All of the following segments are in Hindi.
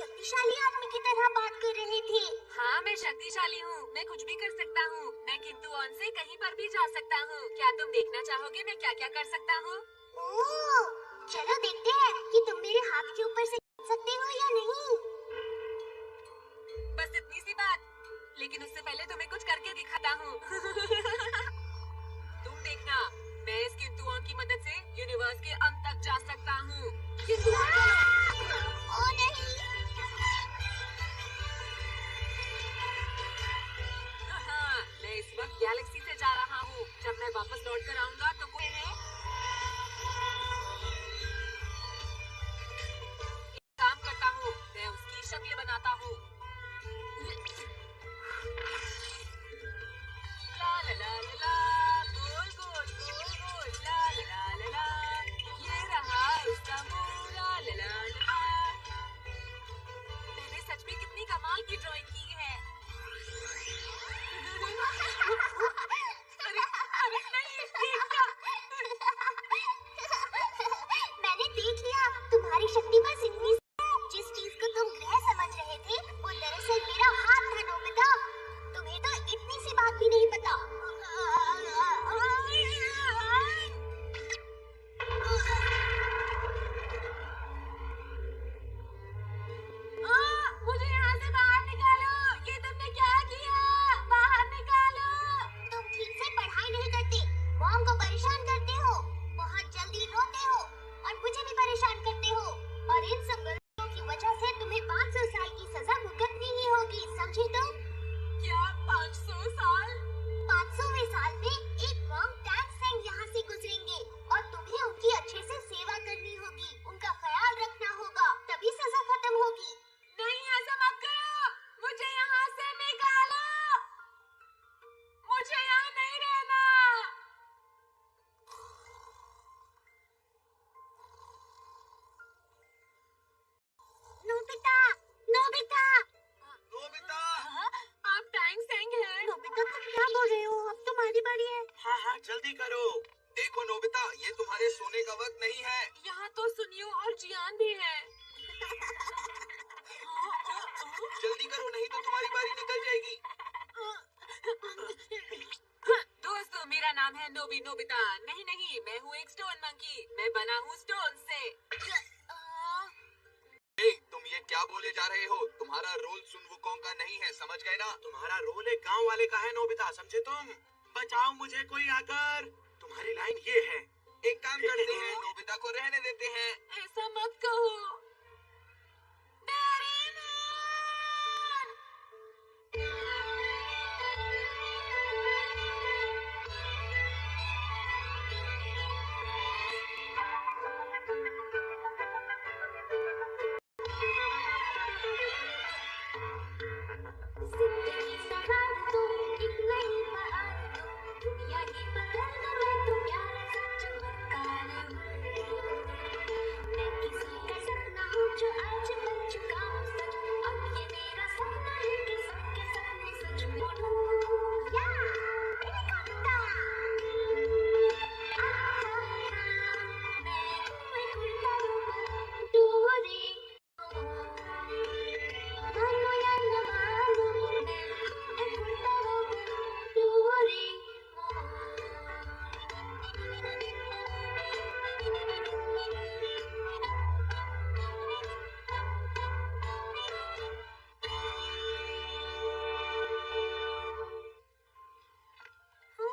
शक्तिशाली आदमी की तरह बात कर रहे थे। हाँ, मैं शक्तिशाली हूँ, मैं कुछ भी कर सकता हूँ। मैं किंतु ऑन से कहीं पर भी जा सकता हूँ। क्या तुम देखना चाहोगे मैं क्या क्या कर सकता हूँ? ओह, चलो देखते हैं कि तुम मेरे हाथ के ऊपर से कूद सकते हो या नहीं। बस इतनी सी बात, लेकिन उससे पहले तुम्हें कुछ करके दिखाता हूँ। तुम देखना, मैं इस किंतुओं की मदद से यूनिवर्स के अंत तक जा सकता हूँ। ओ नहीं। मैं इस वक्त गैलेक्सी से जा रहा हूँ। जब मैं वापस लौट कर आऊंगा तो कोई है एक काम करता हूँ, मैं उसकी शक्ल बनाता हूँ। ला ला ला ला ला, गोल गोल गोल गोल, ला ला ला ला ला, ये रहा उसका मुंह, ला ला ला ला। मैंने सच में कितनी कमाल की ड्राइंग की है। अरे नहीं, ये क्या? मैंने देख लिया, तुम्हारी शक्ति बस इतनी सी है। जिस चीज को तुम ग्रह समझ रहे थे वो दरअसल मेरा हाथ था नोबिता। तुम्हें तो इतनी सी बात भी नहीं पता। मुझे यहाँ से बाहर निकालो। ये तुमने क्या किया? बाहर निकालो। तुम ठीक से पढ़ाई नहीं करते, मॉम को परेशान करते हो, बहुत जल्दी रोते हो और मुझे भी परेशान करते हो। और इन सब गलतियों की वजह से तुम्हें 500 साल की सजा भुगतनी ही होगी, समझी तुम? क्या 500 साल? 500वें साल में एक मॉन्क टैंग सेंग यहाँ से गुजरेंगे और तुम्हें उनकी अच्छे से सेवा करनी होगी, उनका ख्याल रखना होगा, तभी सजा खत्म होगी। नहीं, ऐसा मत करो। मुझे यहाँ से निकालो। मुझे यहाँ नहीं रहना। Nobita, Nobita, Nobita! आप टैंग सेंग हैं? नोबिता तुम क्या बोल रहे हो? अब तुम्हारी बारी है। हाँ हाँ, जल्दी करो। देखो नोबिता, ये तुम्हारे सोने का वक्त नहीं है। यहाँ तो सुनियो और जियान भी है। जल्दी करो, नहीं तो तुम्हारी बारी निकल जाएगी। दोस्तों, मेरा नाम है नोबिता। नहीं नहीं, मैं हूँ एक स्टोन मंकी। मैं बना हूँ स्टोन से। तुम ये क्या बोले जा रहे हो? तुम्हारा रोल सुन वुकोंग का नहीं है, समझ गए ना? तुम्हारा रोल एक गांव वाले का है नोबिता, समझे तुम? बचाओ मुझे कोई आकर। तुम्हारी लाइन ये है। एक काम करते हैं, नोबिता को रहने देते हैं। ऐसा मत कहो। जिंदगी सवार दो, एक नई बहार दो, दुनिया ही बदल दो, मैं तो प्यारा सा चमत्कार हूँ। मैं किसी का सपना हूँ जो आज बन चुका हूँ सच। अब ये मेरा सपना है कि सबके सपने सच में उड़ूं। या हेलीकॉप्टर, मैं हूँ एक उड़ता रोबोट, डोरेमोन। मानो या न मानो, मैं हूँ एक उड़ता रोबोट, डोरेमोन।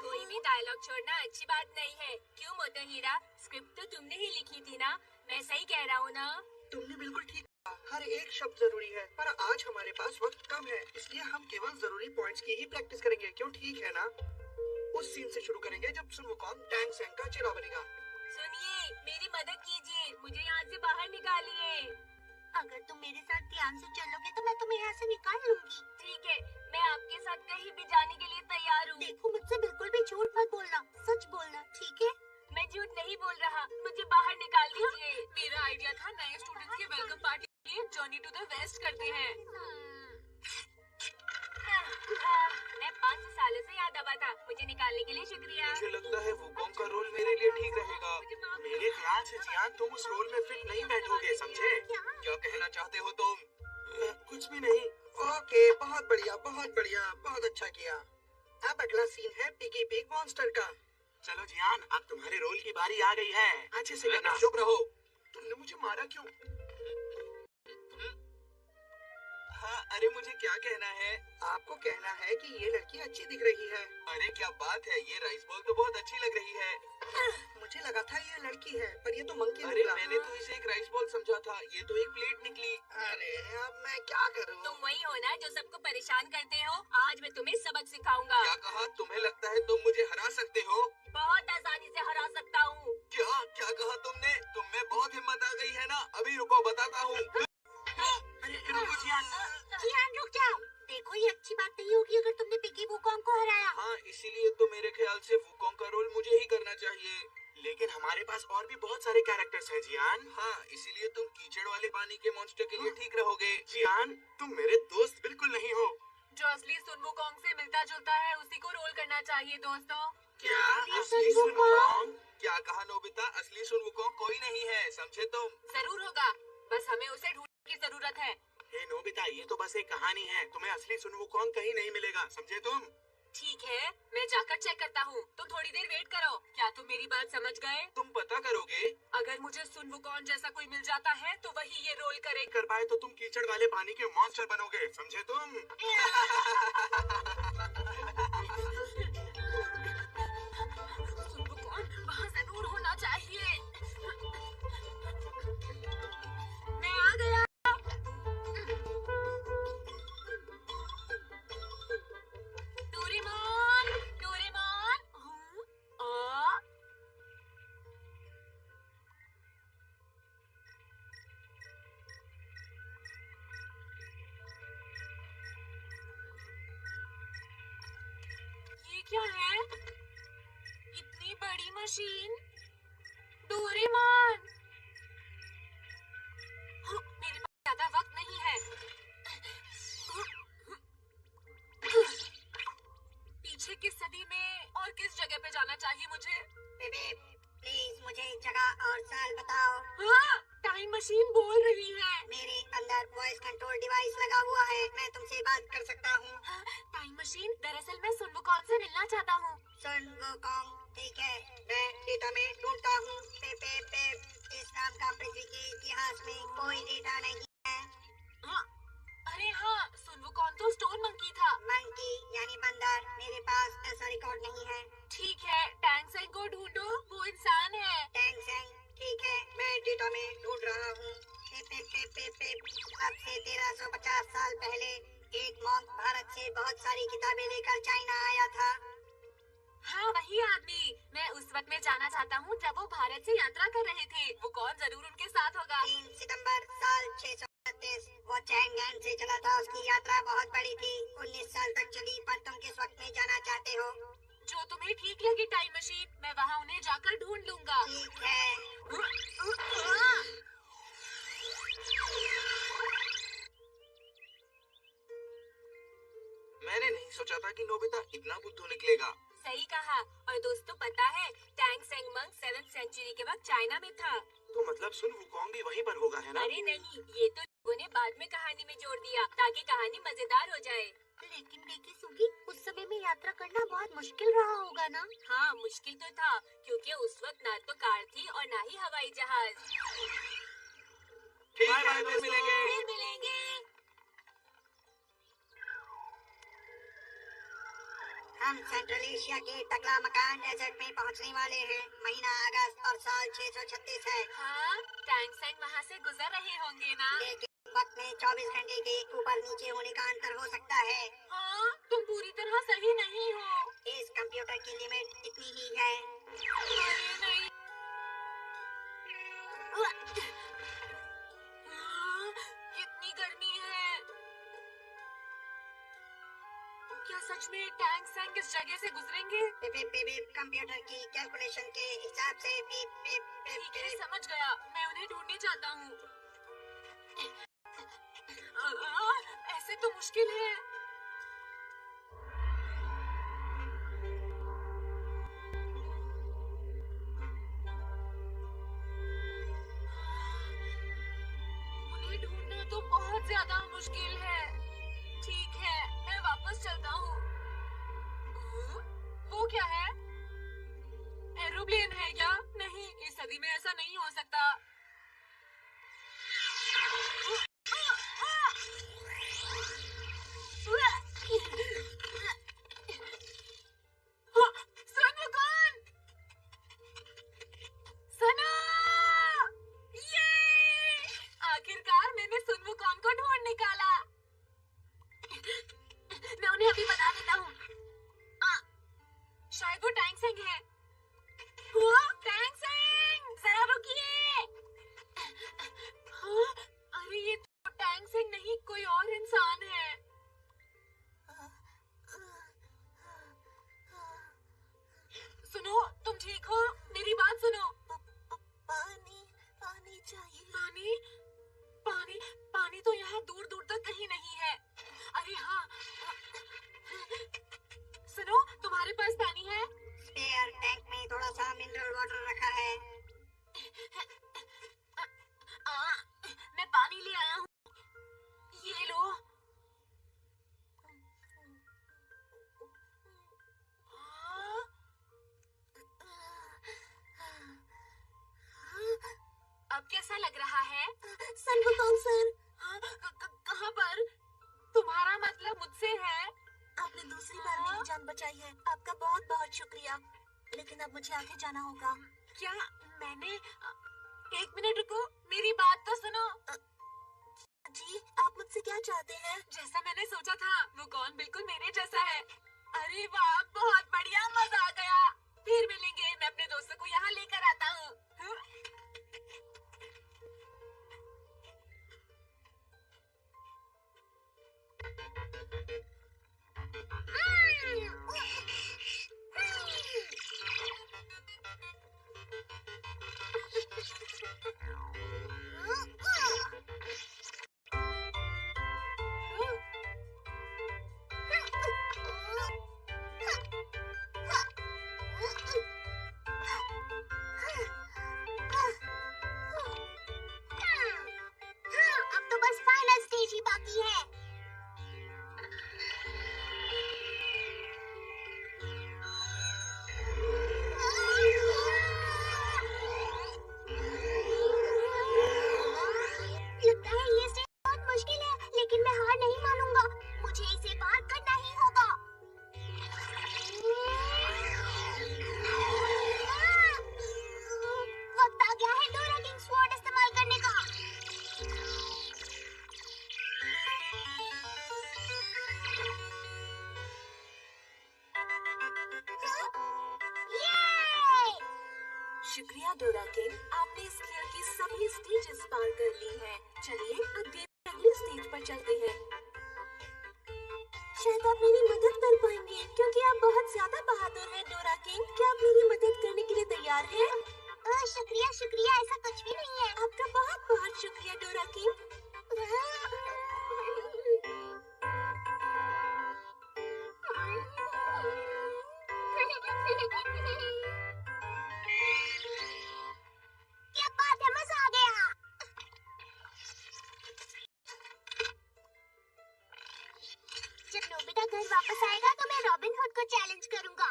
कोई भी डायलॉग छोड़ना अच्छी बात नहीं है। क्यों मोटोहीरा? स्क्रिप्ट तो तुमने ही लिखी थी ना? मैं सही कह रहा हूँ ना? तुमने बिल्कुल ठीक कहा। हर एक शब्द जरूरी है, पर आज हमारे पास वक्त कम है, इसलिए हम केवल जरूरी पॉइंट्स की ही प्रैक्टिस करेंगे। क्यों, ठीक है ना? उस सीन से शुरू करेंगे जब सुन वुकोंग टैंग सेंग का चेहरा बनेगा। सुनिए, मेरी मदद कीजिए, मुझे यहाँ से बाहर निकालिए। अगर तुम मेरे साथ ध्यान से चलोगे तो मैं तुम्हें यहाँ से निकाल लूंगी। ठीक है, मैं आपके साथ कहीं भी जाने के लिए तैयार हूँ। देखो, मुझसे बिल्कुल भी झूठ मत बोलना, सच बोलना, ठीक है? मैं झूठ नहीं बोल रहा, मुझे बाहर निकाल दीजिए। मेरा आइडिया था नए स्टूडेंट्स के वेलकम पार्टी के लिए जर्नी टू द वेस्ट करते हैं। मैं 5 सालों से यहाँ दबा था, मुझे निकालने के लिए शुक्रिया। मुझे लगता है वुकोंग का रोल मेरे लिए ठीक रहेगा। मेरे ख्याल से जियान तुम उस रोल में फिट नहीं बैठोगे, समझे? क्या कहना चाहते हो तुम? कुछ भी नहीं। ओके, बहुत बढ़िया, बहुत अच्छा किया। अब अगला सीन है पिगी पिग मॉन्स्टर का। चलो जियान, अब तुम्हारे रोल की बारी आ गई है। अच्छे से करना। चुप रहो। तुमने मुझे मारा क्यों? हाँ, अरे मुझे क्या कहना है? आपको कहना है कि ये लड़की अच्छी दिख रही है। अरे क्या बात है, ये राइस बॉल तो बहुत अच्छी लग रही है। मुझे लगा था ये लड़की है, पर ये तो मंकी निकला। मैंने तो इसे एक राइस बॉल समझा था, ये तो एक प्लेट निकली। अरे अब मैं क्या करूँ? तुम वही हो ना जो सबको परेशान करते हो। आज मैं तुम्हें सबक सिखाऊंगा। क्या कहा? तुम्हें लगता है तुम मुझे हरा सकते हो? बहुत आसानी से हरा सकता हूँ। क्या क्या कहा तुमने? तुम में बहुत हिम्मत आ गई है ना? अभी रुको, बताता हूँ। अरे रुको जियान रुक जाओ। देखो ये अच्छी बात नहीं होगी अगर तुमने पिगी वुकोंग को हराया। हाँ, इसीलिए तो मेरे ख्याल से वुकोंग का रोल मुझे ही करना चाहिए। लेकिन हमारे पास और भी बहुत सारे कैरेक्टर्स हैं जियान। हाँ, इसीलिए तुम कीचड़ वाले पानी के मॉन्स्टर के लिए ठीक रहोगे। जियान, तुम मेरे दोस्त बिल्कुल नहीं हो। जो असली सुन वुकोंग से मिलता जुलता है उसी को रोल करना चाहिए दोस्तों। क्या असली असली सुन सुन वुकोंग? क्या कहा नोबिता? असली सुन वुकोंग कोई नहीं है, समझे तुम? जरूर होगा, बस हमें उसे ढूंढने की जरूरत है। हे नोबिता, ये तो बस एक कहानी है। तुम्हें असली सुन वुकोंग कहीं नहीं मिलेगा, समझे तुम? ठीक है, मैं जाकर चेक करता हूँ। तुम थोड़ी देर वेट करो। क्या तुम मेरी बात समझ गए? तुम पता करोगे? अगर मुझे सुन वुकोंग जैसा कोई मिल जाता है तो वही ये रोल करे। कर पाए तो तुम कीचड़ वाले पानी के मॉन्स्टर बनोगे, समझे तुम? सुन वुकोंग वहाँ जरूर होना चाहिए। मैं आ गया। Doraemon, Doraemon. ये क्या है? इतनी बड़ी मशीन। डोरेमोन। मेरे पास ज्यादा वक्त नहीं है। पीछे किस सदी में और किस जगह पे जाना चाहिए मुझे? प्लीज मुझे जगह और साल बताओ। हाँ, टाइम मशीन बोल रही है। मेरे अंदर वॉइस कंट्रोल डिवाइस लगा हुआ है, मैं तुमसे बात कर सकता हूँ। हाँ, टाइम मशीन, दरअसल मैं सुन वुकोंग से मिलना चाहता हूँ। सुन वुकोंग, ठीक है, मैं डेटा में ढूंढता हूँ। पे पे पे इस नाम का पृथ्वी के इतिहास में कोई डेटा नहीं है। हाँ, अरे हाँ, सुन वुकोंग तो स्टोन मंकी था। मंकी यानी बंदर, मेरे पास ऐसा रिकॉर्ड नहीं है। ठीक है, टैंग सेंग को ढूंढो, वो इंसान है। टैंग सेंग, ठीक है, मैं डेटा में ढूंढ रहा हूँ। पे पे पे पे पे अब से 1350 साल पहले एक मॉन्क भारत से बहुत सारी किताबें लेकर चाइना आया था। हाँ, वही आदमी। मैं उस वक्त में जाना चाहता हूँ जब वो भारत से यात्रा कर रहे थे। वो कौन जरूर उनके साथ होगा। 3 सितंबर साल 638 वो चैंगन से चला था। उसकी यात्रा बहुत बड़ी थी, 19 साल तक चली। पर तुम किस वक्त में जाना चाहते हो? जो तुम्हें ठीक लगे टाइम मशीन, मैं वहाँ उन्हें जाकर ढूंढ लूंगा। ठीक है। मैंने नहीं सोचा था कि नोबिता इतना बुद्धू निकलेगा। सही कहा। और दोस्तों पता है, Tang Seng monk 7th century के वक्त चाइना में था। तो मतलब सुन वुकोंग भी वहीं पर होगा, है ना? अरे नहीं, ये तो लोगों ने बाद में कहानी में जोड़ दिया ताकि कहानी मजेदार हो जाए। लेकिन बेकी सुगी, उस समय में यात्रा करना बहुत मुश्किल रहा होगा ना? हाँ, मुश्किल तो था क्योंकि उस वक्त ना तो कार थी और ना ही हवाई जहाज। ठीक है, फिर मिलेंगे। फिर मिलेंगे। हम सेंट्रल एशिया के टकला मकान डेजर्ट में पहुंचने वाले हैं। महीना अगस्त और साल 636 है। हाँ, टैंग सेंग वहाँ से गुजर रहे होंगे ना? लेकिन वक्त में 24 घंटे के ऊपर नीचे होने का अंतर हो सकता है। हाँ, तुम पूरी तरह सही नहीं हो। इस कंप्यूटर की लिमिट इतनी ही है। अरे नहीं। कितनी गर्मी है। क्या सच में टैंग सेंग इस जगह से गुजरेंगे? कंप्यूटर की कैलकुलेशन के हिसाब से ठीक है, समझ गया। मैं उन्हें ढूंढने चाहता हूँ। ऐसे तो मुश्किल है। उन्हें ढूंढना तो बहुत ज्यादा मुश्किल है। ठीक है, मैं वापस चलता हूँ। वो क्या है? एरोप्लेन है क्या? नहीं, इस सदी में ऐसा नहीं हो सकता। सना! ये! आखिरकार मैंने सुन वुकॉन्ग को ढूंढ निकाला। मैं उन्हें अभी बता देता हूँ। शायद वो टैंग सिंह है। टैंग सिंह! जरा रुकिए। हाँ? अरे ये तो टैंग सिंह नहीं, कोई और इंसान है। सुनो, तुम ठीक हो? मेरी बात सुनो। पानी पानी चाहिए। पानी? पानी? पानी तो यहाँ दूर दूर तक कहीं नहीं है। अरे हाँ, सुनो, तुम्हारे पास पानी है? स्पेयर टैंक में थोड़ा सा मिनरल वाटर रखा है। मैं पानी ले आया हूँ। ये लो। अब कैसा लग रहा है? सन वुकॉन्ग सर, कहाँ पर? तुम्हारा मतलब मुझसे है? आपने दूसरी बार मेरी जान बचाई है। आपका बहुत बहुत शुक्रिया। लेकिन अब मुझे आगे जाना होगा। क्या मैंने? एक मिनट रुको, मेरी बात तो सुनो। जी, आप मुझसे क्या चाहते हैं? जैसा मैंने सोचा था, वो कौन बिल्कुल मेरे जैसा है। अरे वाह, बहुत बढ़िया, मजा आ गया। फिर मिलेंगे, मैं अपने दोस्तों को यहाँ लेकर आता हूँ। अब तो बस फाइनल स्टेज ही बाकी है। लगता है ये स्टेज बहुत मुश्किल है, लेकिन मैं हार नहीं मानूंगा। मुझे इसे पार करना ही होगा। वक्त आ गया है डोरा किंग स्वॉर्ड इस्तेमाल करने का। शुक्रिया डोरा किंग, आपने इस खेल की सभी स्टेजेस पार कर ली हैं। चलिए अब गेम के अगले स्टेज पर चलते हैं। शायद आप मेरी मदद कर पाएंगे, क्योंकि आप बहुत ज्यादा बहादुर हैं डोरा किंग। क्या आप मेरी मदद करने के लिए तैयार हैं? शुक्रिया शुक्रिया, ऐसा कुछ भी नहीं है। आपका बहुत बहुत शुक्रिया डोरा किंग। क्या बात है, मजा आ गया। जब नोबिता घर वापस आएगा तो मैं रॉबिन हुड को चैलेंज करूंगा।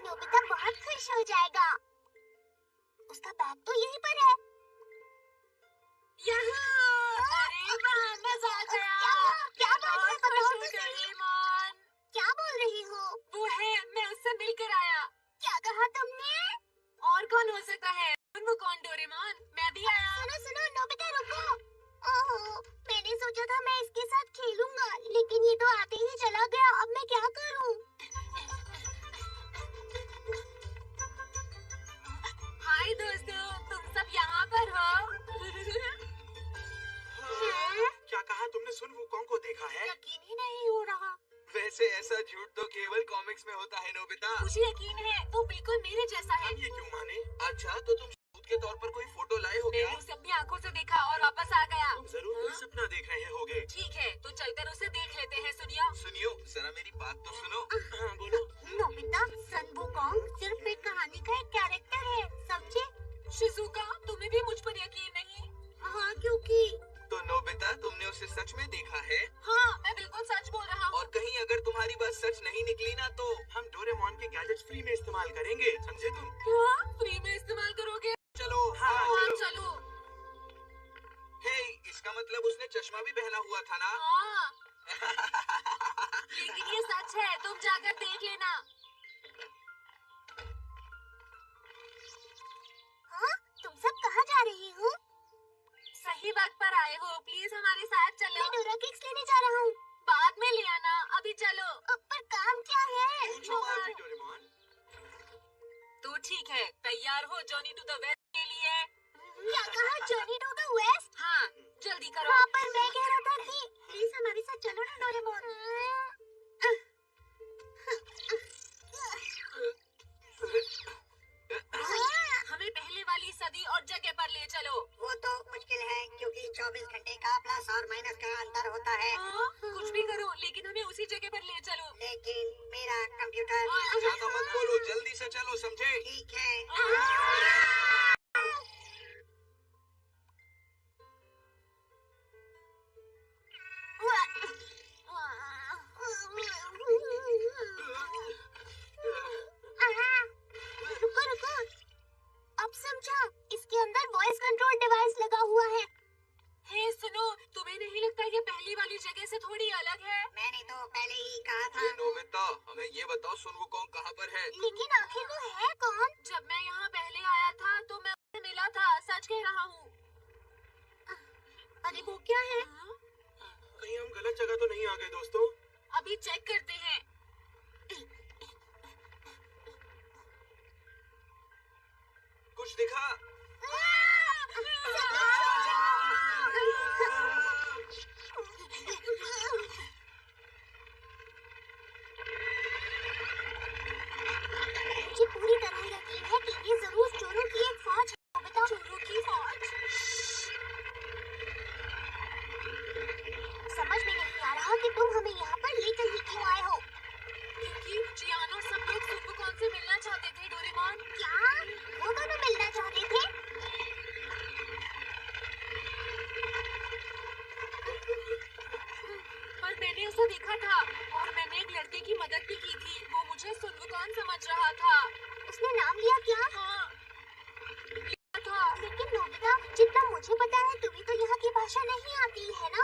नोबिता बहुत खुश हो जाएगा। उसका बैग तो यहीं पर है। अरे वाह, मजा आ गया। क्या बात है, बताओ तो सही। डोरेमोन। क्या बोल रही हो? वो है, मैं उससे मिलकर आया। क्या कहा तुमने? और कौन हो सकता है? वो कौन डोरेमोन? मैं भी आया। सुनो सुनो नोबिता, रुको। ओहो, मैंने सोचा था मैं इसके साथ खेलूंगा, लेकिन ये तो आते ही चला गया। अब मैं क्या करूं? हाय दोस्तों, तुम सब यहाँ पर हो? क्या कहा तुमने? सुन वुकॉन्ग को देखा है? यकीन ही नहीं हो रहा। वैसे ऐसा झूठ तो केवल कॉमिक्स में होता है नोबिता। मुझे यकीन है, वो बिल्कुल मेरे जैसा है। हम ये क्यों माने? अच्छा, तो तुम सबूत के तौर पर कोई फोटो लाए हो क्या? मैंने उसे अपनी आंखों से देखा और वापस आ गया। तुम जरूर कोई सपना देख रहे होगे। ठीक है, तो चलकर उसे देख लेते हैं। सुनियो। सुनियो, जरा मेरी बात तो सुनो। हाँ बोलो। नोबिता, सन वुकॉन्ग सिर्फ एक कहानी का एक कैरेक्टर है, समझे? शिजुका, बना हुआ था ना। हाँ, लेकिन ये सच है, तुम जाकर देख लेना। हाँ, तुम सब कहाँ जा रही हो? सही वक्त पर आए हो, प्लीज हमारे साथ चलो। मैं डोरा केक्स लेने जा रहा हूँ। बाद में ले आना, अभी चलो। पर काम क्या है? पूछो मार्जी डोरेमोन। तो ठीक है, तैयार हो जॉनी टू द वेस्ट के लिए? क्या कहा? Journey to the west? हाँ, जल्दी करो। हाँ, पर मैं कह रहा था कि प्लीज हमारे साथ चलो ना डोरेमोन। हमें पहले वाली सदी और जगह पर ले चलो। वो तो मुश्किल है क्योंकि 24 घंटे का प्लस और माइनस का अंतर होता है। हाँ, कुछ भी करो, लेकिन हमें उसी जगह पर ले चलो। लेकिन मेरा कंप्यूटर। ज्यादा मत बोलो, जल्दी से चलो, समझे? ठीक है। रुको रुको, अब समझा, इसके अंदर वॉइस कंट्रोल डिवाइस लगा हुआ है। हे सुनो, तुम्हें नहीं लगता ये पहली वाली जगह से थोड़ी अलग है? मैंने तो पहले ही कहा था। ये नोबिता, हमें ये बताओ सुन वुकोंग कहाँ पर है? लेकिन आखिर वो है कौन? जब मैं यहाँ पहले आया था तो मैं उससे मिला था, सच कह रहा हूँ। अरे वो क्या है? कहीं हम गलत जगह तो नहीं आ गए दोस्तों? अभी चेक करते हैं। कुछ दिखा? मुझे पूरी तरह यकीन है कि ये जरूर चोरों की एक फौज है। बताओ, चोरों की फौज? समझ में नहीं आ रहा कि तुम हमें यहाँ पर लेकर ही क्यों आए हो। क्योंकि जियान और सब लोग सुनवुकोंग से मिलना चाहते थे डोरेमोन। क्या वो दोनों मिलना चाहते थे? पर मैंने उसे देखा था और मैंने एक लड़के की मदद भी की थी। वो मुझे सुनवुकोंग समझ रहा था। उसने नाम लिया क्या? हाँ, लिया था। लेकिन नोबिता, जितना मुझे पता है तुम्हें तो यहाँ की भाषा नहीं आती है ना?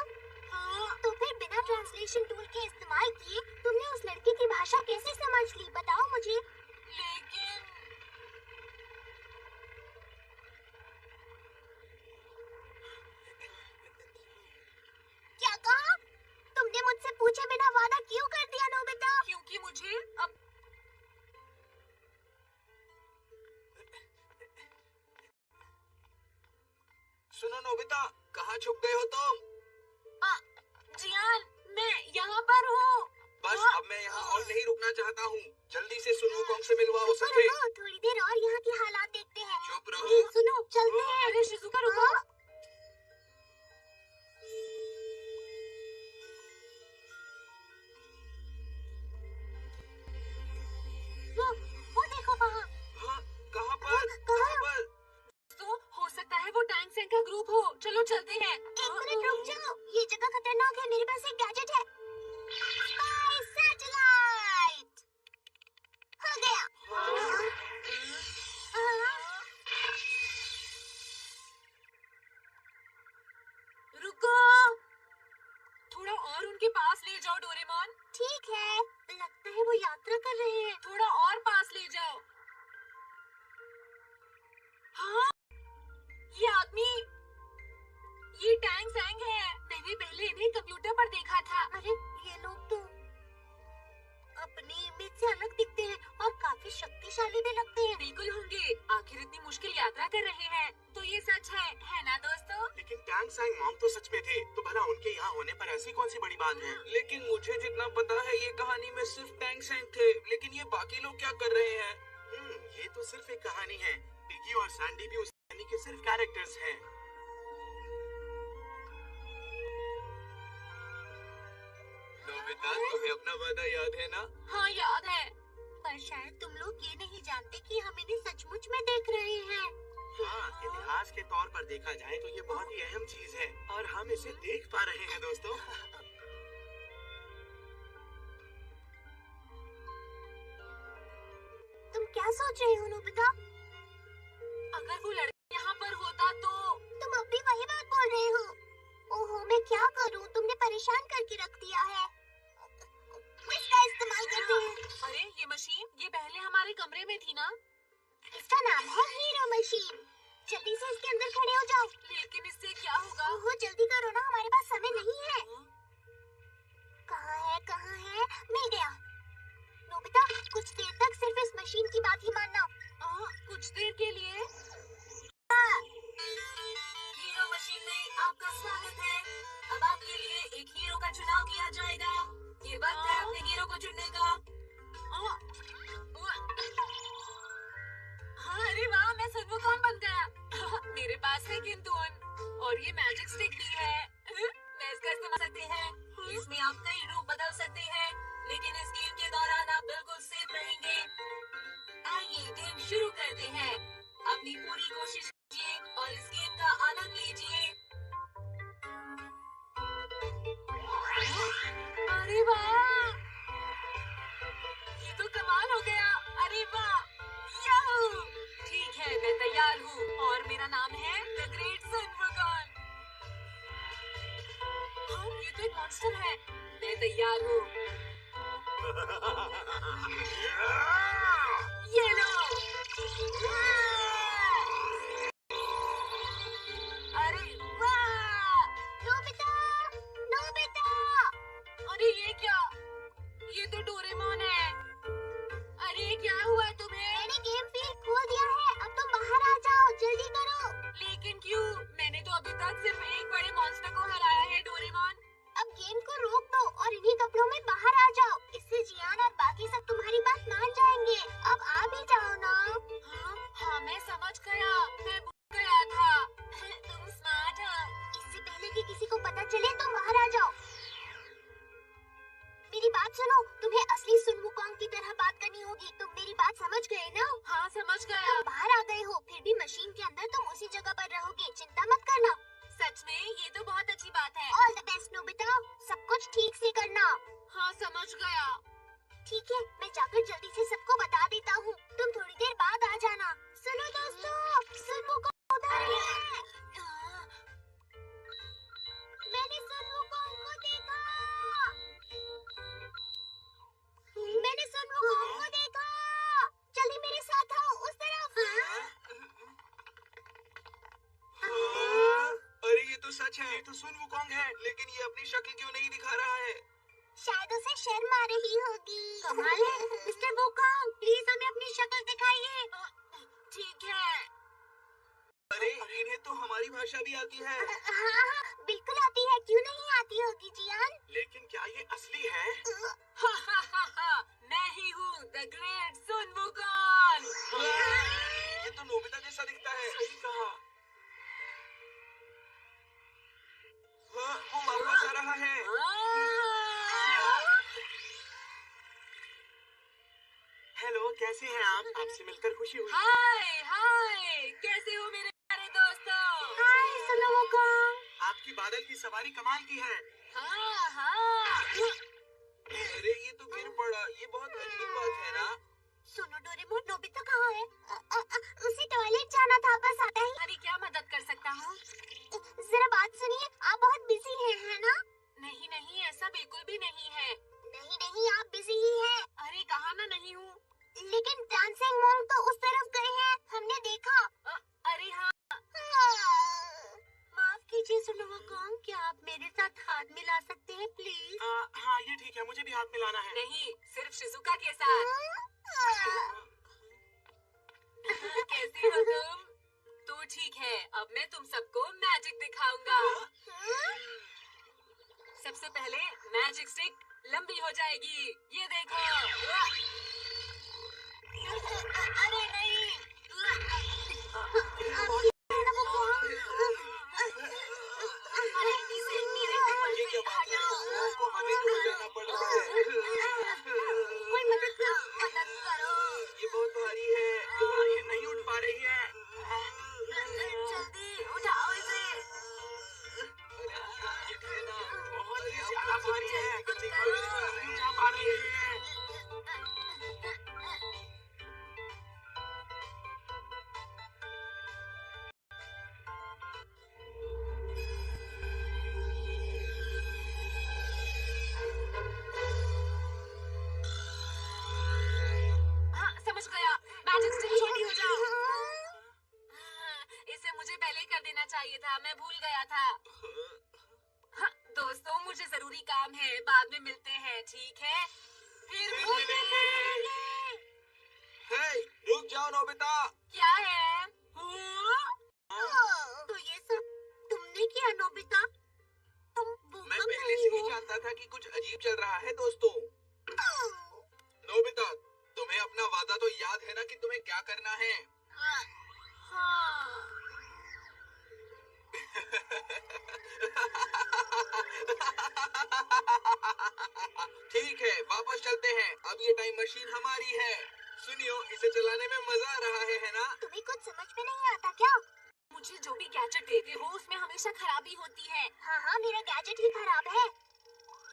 हाँ, तो फिर बिना ट्रांसलेशन टूल के इस्तेमाल किए तुमने उस लड़के की भाषा कैसे समझ ली? बताओ मुझे। लेकिन क्या कहा? तुमने मुझसे पूछे बिना वादा क्यों कर दिया नोबिता? क्योंकि मुझे अब सुनो नोबिता, कहाँ छुप गए हो तुम? जियान, मैं यहाँ पर हूँ। बस अब मैं यहाँ और नहीं रुकना चाहता हूँ। जल्दी से सुन वुकोंग से मिलवाओ रुको समझे? रुको, थोड़ी देर और यहाँ की हालात देखते हैं। चुप रहो। सुनो, चलते हैं। अरे शिजुका रुको। हाँ? वो देखो वहाँ। हाँ, कहाँ पर? कहाँ? कहाँ पर? तो हो सकता है वो टैंक सैंग का ग्रुप हो। चलो चलते हैं। एक मिनट रुक जाओ, ये जगह खतरनाक है। मेरे पास एक गैजेट है। स्पाई सैटेलाइट हो गया। रुको, थोड़ा और उनके पास ले जाओ डोरेमोन। ठीक है, लगता है वो यात्रा कर रहे हैं। थोड़ा और पास ले जाओ। हाँ, ये आदमी, ये टैंक सैंग है। मैंने पहले इन्हें कंप्यूटर पर देखा था। अरे ये लोग तो अपनी इमेज से अलग दिखते हैं और काफी शक्तिशाली भी लगते हैं। बिल्कुल होंगे, आखिर इतनी मुश्किल यात्रा कर रहे हैं, तो ये सच है ना दोस्तों? लेकिन टैंग सैंग मॉन्ग तो सच में थे, तो भला उनके यहाँ होने पर ऐसी कौन सी बड़ी बात है? लेकिन मुझे जितना पता है ये कहानी में सिर्फ टैंग सैंग थे, लेकिन ये बाकी लोग क्या कर रहे हैं? ये तो सिर्फ एक कहानी है। पिगी और सैंडी भी उस कहानी के सिर्फ कैरेक्टर्स हैं। नोबिता, तुम्हें अपना वादा याद है ना? हाँ याद है। पर शायद तुम लोग ये नहीं जानते कि हम इन्हें सचमुच में देख रहे हैं। हाँ, इतिहास के तौर पर देखा जाए तो ये बहुत ही अहम चीज है और हम इसे देख पा रहे हैं दोस्तों। तुम क्या सोच रहे हो नोबिता? अगर वो लड़का यहाँ पर होता तो तुम अब भी वही बात बोल रहे हो। ओहो, मैं क्या करूं? तुमने और ये मैजिक स्टिक भी है। मैं इसका इस्तेमाल कर सकते हैं। इसमें आप कई रूप बदल सकते हैं, लेकिन इस गेम के दौरान आप बिल्कुल सेफ रहेंगे। आइए गेम शुरू करते हैं। अपनी पूरी कोशिश कीजिए और इस गेम का आनंद लीजिए। अरे वाह, ये तो कमाल हो गया। अरे वाह, याहू! ठीक है, मैं तैयार हूँ और मेरा नाम है द ग्रेट सन वुकोंग। हाँ, ये तो एक मॉन्स्टर है। मैं तैयार हूँ। ये लो। अरे वाह! Nobita, Nobita. अरे ये क्या? ये तो डोरेमोन है। अरे क्या हुआ तुम्हें? मैंने गेम फील्ड खोल दिया है, अब तुम बाहर आ जाओ, जल्दी करो। लेकिन क्यों? मैंने तो अभी तक सिर्फ एक बड़े मॉन्स्टर को हराया है डोरेमोन। अब गेम को रोक दो और इन्हीं कपड़ों में बाहर आ जाओ। इससे जियान और बाकी सब तुम्हारी बात मान जाएंगे। अब आ भी जाओ ना। हाँ, मैं समझ गया। मैं भूल गया था। तुम स्मार्ट हो। इससे पहले कि किसी को पता चले तुम बाहर आ जाओ। मेरी बात सुनो, तुम्हें असली सुन वुकोंग की तरह बात करनी होगी। तुम मेरी बात समझ गए ना? हाँ, समझ गया। तुम बाहर आ गए हो, फिर भी मशीन के अंदर तुम उसी जगह पर रहोगे। चिंता मत करना। सच में ये तो बहुत अच्छी बात है। ऑल द बेस्ट नोबिता, सब कुछ ठीक से करना। हाँ, समझ गया। ठीक है, मैं जाकर जल्दी से सबको बता देता हूँ। तुम थोड़ी देर बाद आ जाना। सुनो दोस्तों, सुन वुकोंग उधर है। मैंने सुन वुकोंग को देखा। मैंने सुन वुकोंग को देखा। जल्दी मेरे साथ आओ, उस तरफ। अरे ये तो सच है, ये तो सुन वुकोंग है, लेकिन ये अपनी शक्ल क्यों नहीं दिखा रहा है? शायद उसे शर्म आ रही होगी। कमाल है, मिस्टर वुकोंग, प्लीज हमें अपनी शक्ल दिखाइए। ठीक है। अरे इन्हें तो हमारी भाषा भी आती है। हाँ, बिल्कुल आती है, क्यों नहीं आती होगी जियान? लेकिन क्या ये असली है? मैं ही हूँ द ग्रेट सुन वुकोंग। ये तो नोबिता जैसा दिखता है। सही कहा। हाँ, वो वापस आ रहा है। हेलो, कैसे हैं आप? आपसे मिलकर खुशी हुई। हाय हाय, कैसे हो मेरे प्यारे दोस्तों? हाय सुनो वुकोंग। आपकी बादल की सवारी कमाल की है। हाँ हाँ। अरे ये तो गिर पड़ा, ये बहुत अजीब बात है ना? सुनो डोरेमोन, नोबिता कहाँ है? उसे टॉयलेट जाना था, बस आता ही। अरे क्या मदद कर सकता हूँ? जरा बात सुनिए, आप बहुत बिजी हैं, है ना? नहीं नहीं, ऐसा बिल्कुल भी नहीं है। नहीं नहीं, आप बिजी ही हैं। अरे कहा ना नहीं हूँ। लेकिन डांसिंग मोंग तो उस तरफ गए हैं, हमने देखा। अरे हाँ। माफ कीजिए सुनो वुकोंग, क्या आप मेरे साथ हाथ मिला सकते हैं प्लीज? हाँ ये ठीक है, मुझे भी हाथ मिलाना है। नहीं, सिर्फ शिजुका के साथ। कैसी हो तुम? तो ठीक है, अब मैं तुम सबको मैजिक दिखाऊंगा। सबसे पहले मैजिक स्टिक लंबी हो जाएगी, ये देखो। अरे नहीं। अरे इसे मेरे ऊपर ये से क्या बात है? हटाओ। आपको हमें तो बचाना पड़ रहा है। कोई मदद करो। ये बहुत भारी है, ये नहीं उठ पा रही है। जल्दी उठाओ इसे। ये ठहरना, बहुत ही ज्यादा भारी है। देखो, नहीं उठा पा रही है। हाँ, समझ गया। मैजिक स्टिक छोटी हो जाओ। इसे मुझे पहले ही कर देना चाहिए था, मैं भूल गया था। हाँ, दोस्तों मुझे जरूरी काम है, बाद में मिलते हैं, ठीक है? फिर मिलेंगे। हे, रुक जाओ नोबिता। क्या है? तो ये सब तुमने किया नोबिता? तुम मैं वुकोंग पहले नहीं से ही हो। जानता था कि कुछ अजीब चल रहा है दोस्तों। नोबिता, तुम्हें अपना वादा तो याद है ना कि तुम्हें क्या करना है? हाँ। गैजेट देते हो उसमें हमेशा खराबी होती है। हाँ हाँ, मेरा गैजेट ही खराब है।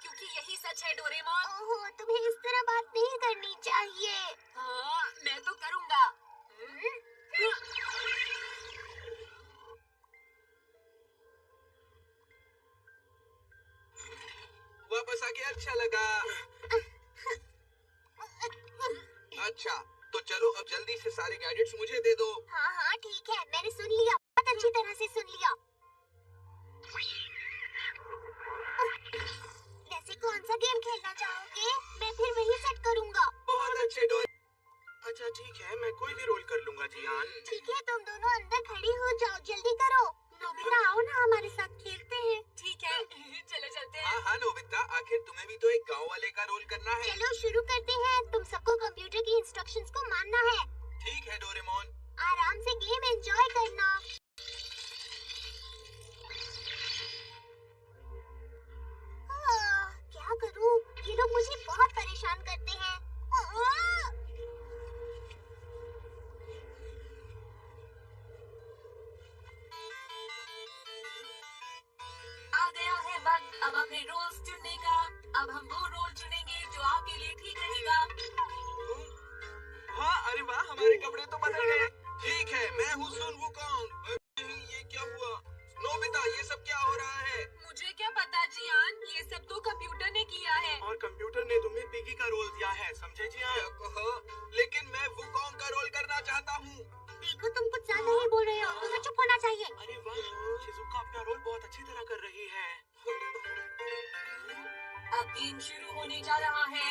क्योंकि यही सच है डोरेमोन। ओहो, तुम्हें इस तरह बात नहीं करनी चाहिए। हाँ, मैं तो करूँगा। वापस आके अच्छा लगा। अच्छा, तो चलो अब जल्दी से सारे गैजेट्स मुझे दे दो। हाँ हाँ ठीक है, मैंने सुन लिया, बहुत अच्छी तरह से सुन लिया। वैसे कौन सा गेम खेलना चाहोगे? मैं फिर वही सेट करूँगा। बहुत अच्छे डोर। अच्छा ठीक है, मैं कोई भी रोल कर लूँगा जियान। ठीक है, तुम दोनों अंदर खड़ी हो जाओ, जल्दी करो। नोबिता आओ ना, हमारे साथ खेलते हैं। ठीक है, चलो चलते हैं। हाँ हाँ नोबिता, आखिर तुम्हें भी तो एक गांव वाले का रोल करना है। चलो शुरू करते हैं। तुम सबको कंप्यूटर की इंस्ट्रक्शंस को मानना है। ठीक है डोरेमोन। आराम से गेम एंजॉय करना। क्या करूं? ये लोग मुझे बहुत परेशान करते हैं। आ गया है वक्त अब अपने रोल्स चुनने का। अब हम वो रोल चुनेंगे जो आपके लिए ठीक रहेगा। हाँ अरे वाह, हमारे कपड़े तो बदल गए। ठीक है, मैं हूँ सुन वुकोंग। ये क्या हुआ? नोबिता, ये सब क्या हो रहा है? मुझे क्या पता जियान, ये सब तो कंप्यूटर ने किया है। और कंप्यूटर ने तुम्हें पिगी का रोल दिया है, समझे जियान? लेकिन मैं वुकोंग का रोल करना चाहता हूँ। देखो, तुम कुछ ज्यादा ही बोल रहे हो, तुम्हें चुप होना चाहिए। अरे वाह, शिजुका अपना रोल बहुत अच्छी तरह कर रही है। अब गेम शुरू होने जा रहा है।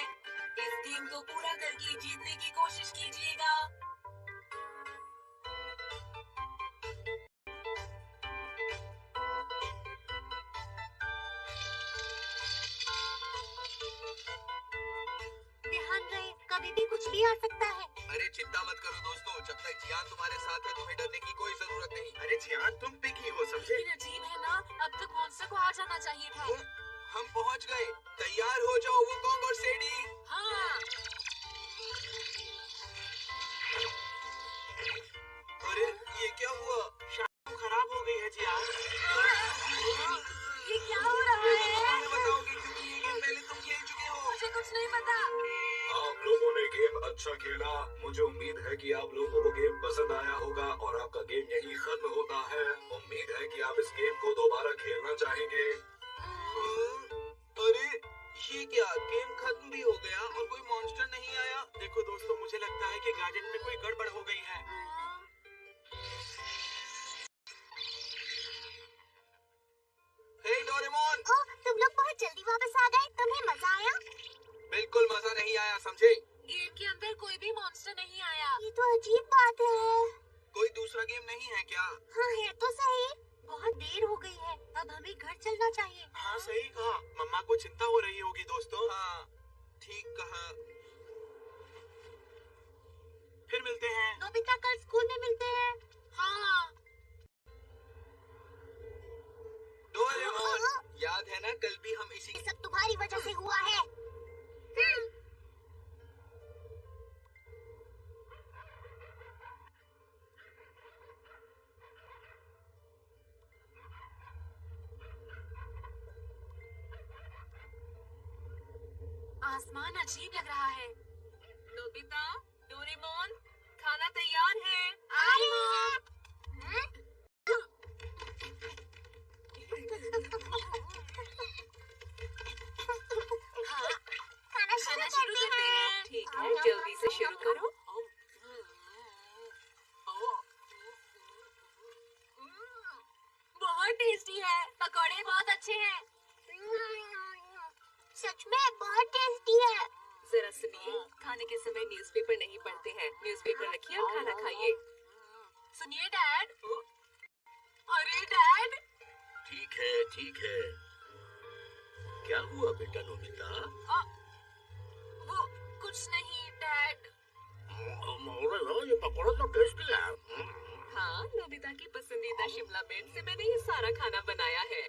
इस गेम को पूरा करके जीतने की कोशिश कीजिएगा। ध्यान रहे, कभी भी कुछ भी आ सकता है। अरे चिंता मत करो दोस्तों, जब तक जियान तुम्हारे साथ है तुम्हें डरने की कोई जरूरत नहीं। अरे जियान, तुम पिगी हो, समझे? लेकिन अजीब है ना, अब तक मॉन्स्टर को आ जाना चाहिए था। हम पहुंच गए। तैयार हो जाओ वुकोंग और सेडी। हाँ। अरे ये क्या हुआ? शाम खराब हो गई है जियान। ये क्या हो रहा है? बताओगे क्योंकि ये गेम पहले तुम खेल चुके हो। मुझे कुछ नहीं पता। आप लोगों ने गेम अच्छा खेला। मुझे उम्मीद है कि आप लोगों को गेम पसंद आया होगा और आपका गेम यही खत्म होता है। उम्मीद है कि आप इस गेम को दोबारा खेलना चाहेंगे। अरे ये क्या, गेम खत्म भी हो गया और कोई मॉन्स्टर नहीं आया? देखो दोस्तों, मुझे लगता है कि गैजेट में कोई गड़बड़ हो गई है। हे डोरेमोन। ओह, तुम लोग बहुत जल्दी वापस आ गए। तुम्हें मजा आया? बिल्कुल मजा नहीं आया, समझे? गेम के अंदर कोई भी मॉन्स्टर नहीं आया। ये तो अजीब बात है। कोई दूसरा गेम नहीं है क्या? हाँ है तो सही। बहुत देर हो गई है, अब हमें घर चलना चाहिए। हाँ सही कहा, मम्मा को चिंता हो रही होगी दोस्तों। हाँ ठीक कहा। फिर मिलते हैं। नोबिता, कल स्कूल में मिलते हैं। हाँ। डोरेमोन, याद है ना कल भी हम इसी ये सब तुम्हारी वजह से हुआ है। आसमान अजीब लग रहा है। नोबिता, डोरेमोन, खाना तैयार है। आ रहे हैं। खाना खाना शुरू शुरू करते करते हैं। हैं। ठीक है, जल्दी से शुरू करो। बहुत टेस्टी है, पकौड़े बहुत अच्छे हैं। सच में बहुत टेस्टी है। जरा सुनिए, खाने के समय न्यूज़पेपर नहीं पढ़ते हैं। न्यूज़पेपर रखिए और खाना खाइए। सुनिए डैड। अरे डैड। ठीक है, ठीक है। क्या हुआ बेटा नोबिता? वो कुछ नहीं डैड। ये पकौड़ा तो टेस्टी है। हाँ, नोबिता की पसंदीदा शिमला मिर्च से मैंने ये सारा खाना बनाया है।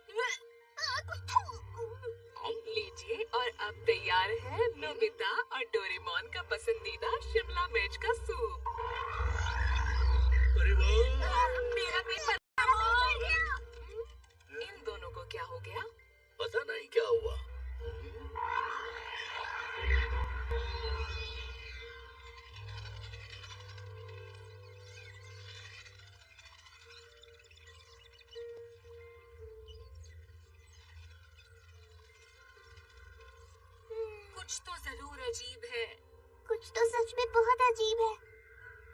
लीजिए, और अब तैयार है नोबिता और डोरेमोन का पसंदीदा शिमला मिर्च का सूप। अरे वाह! मेरा पेट भरा है। कुछ तो जरूर अजीब है। कुछ तो सच में बहुत अजीब है।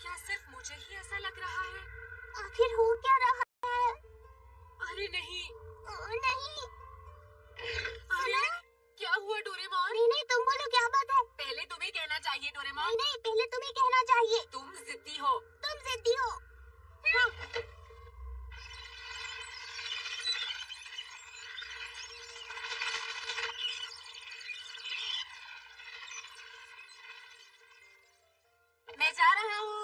क्या सिर्फ मुझे ही ऐसा लग रहा है? आखिर हो क्या रहा है? अरे नहीं, नहीं। अरे क्या हुआ डोरेमोन? नहीं नहीं, तुम बोलो क्या बात है? पहले तुम्हें कहना चाहिए डोरेमोन। नहीं नहीं, पहले तुम्हें कहना चाहिए। तुम जिद्दी हो। तुम जिद्दी हो। मैं जा रहा हूँ।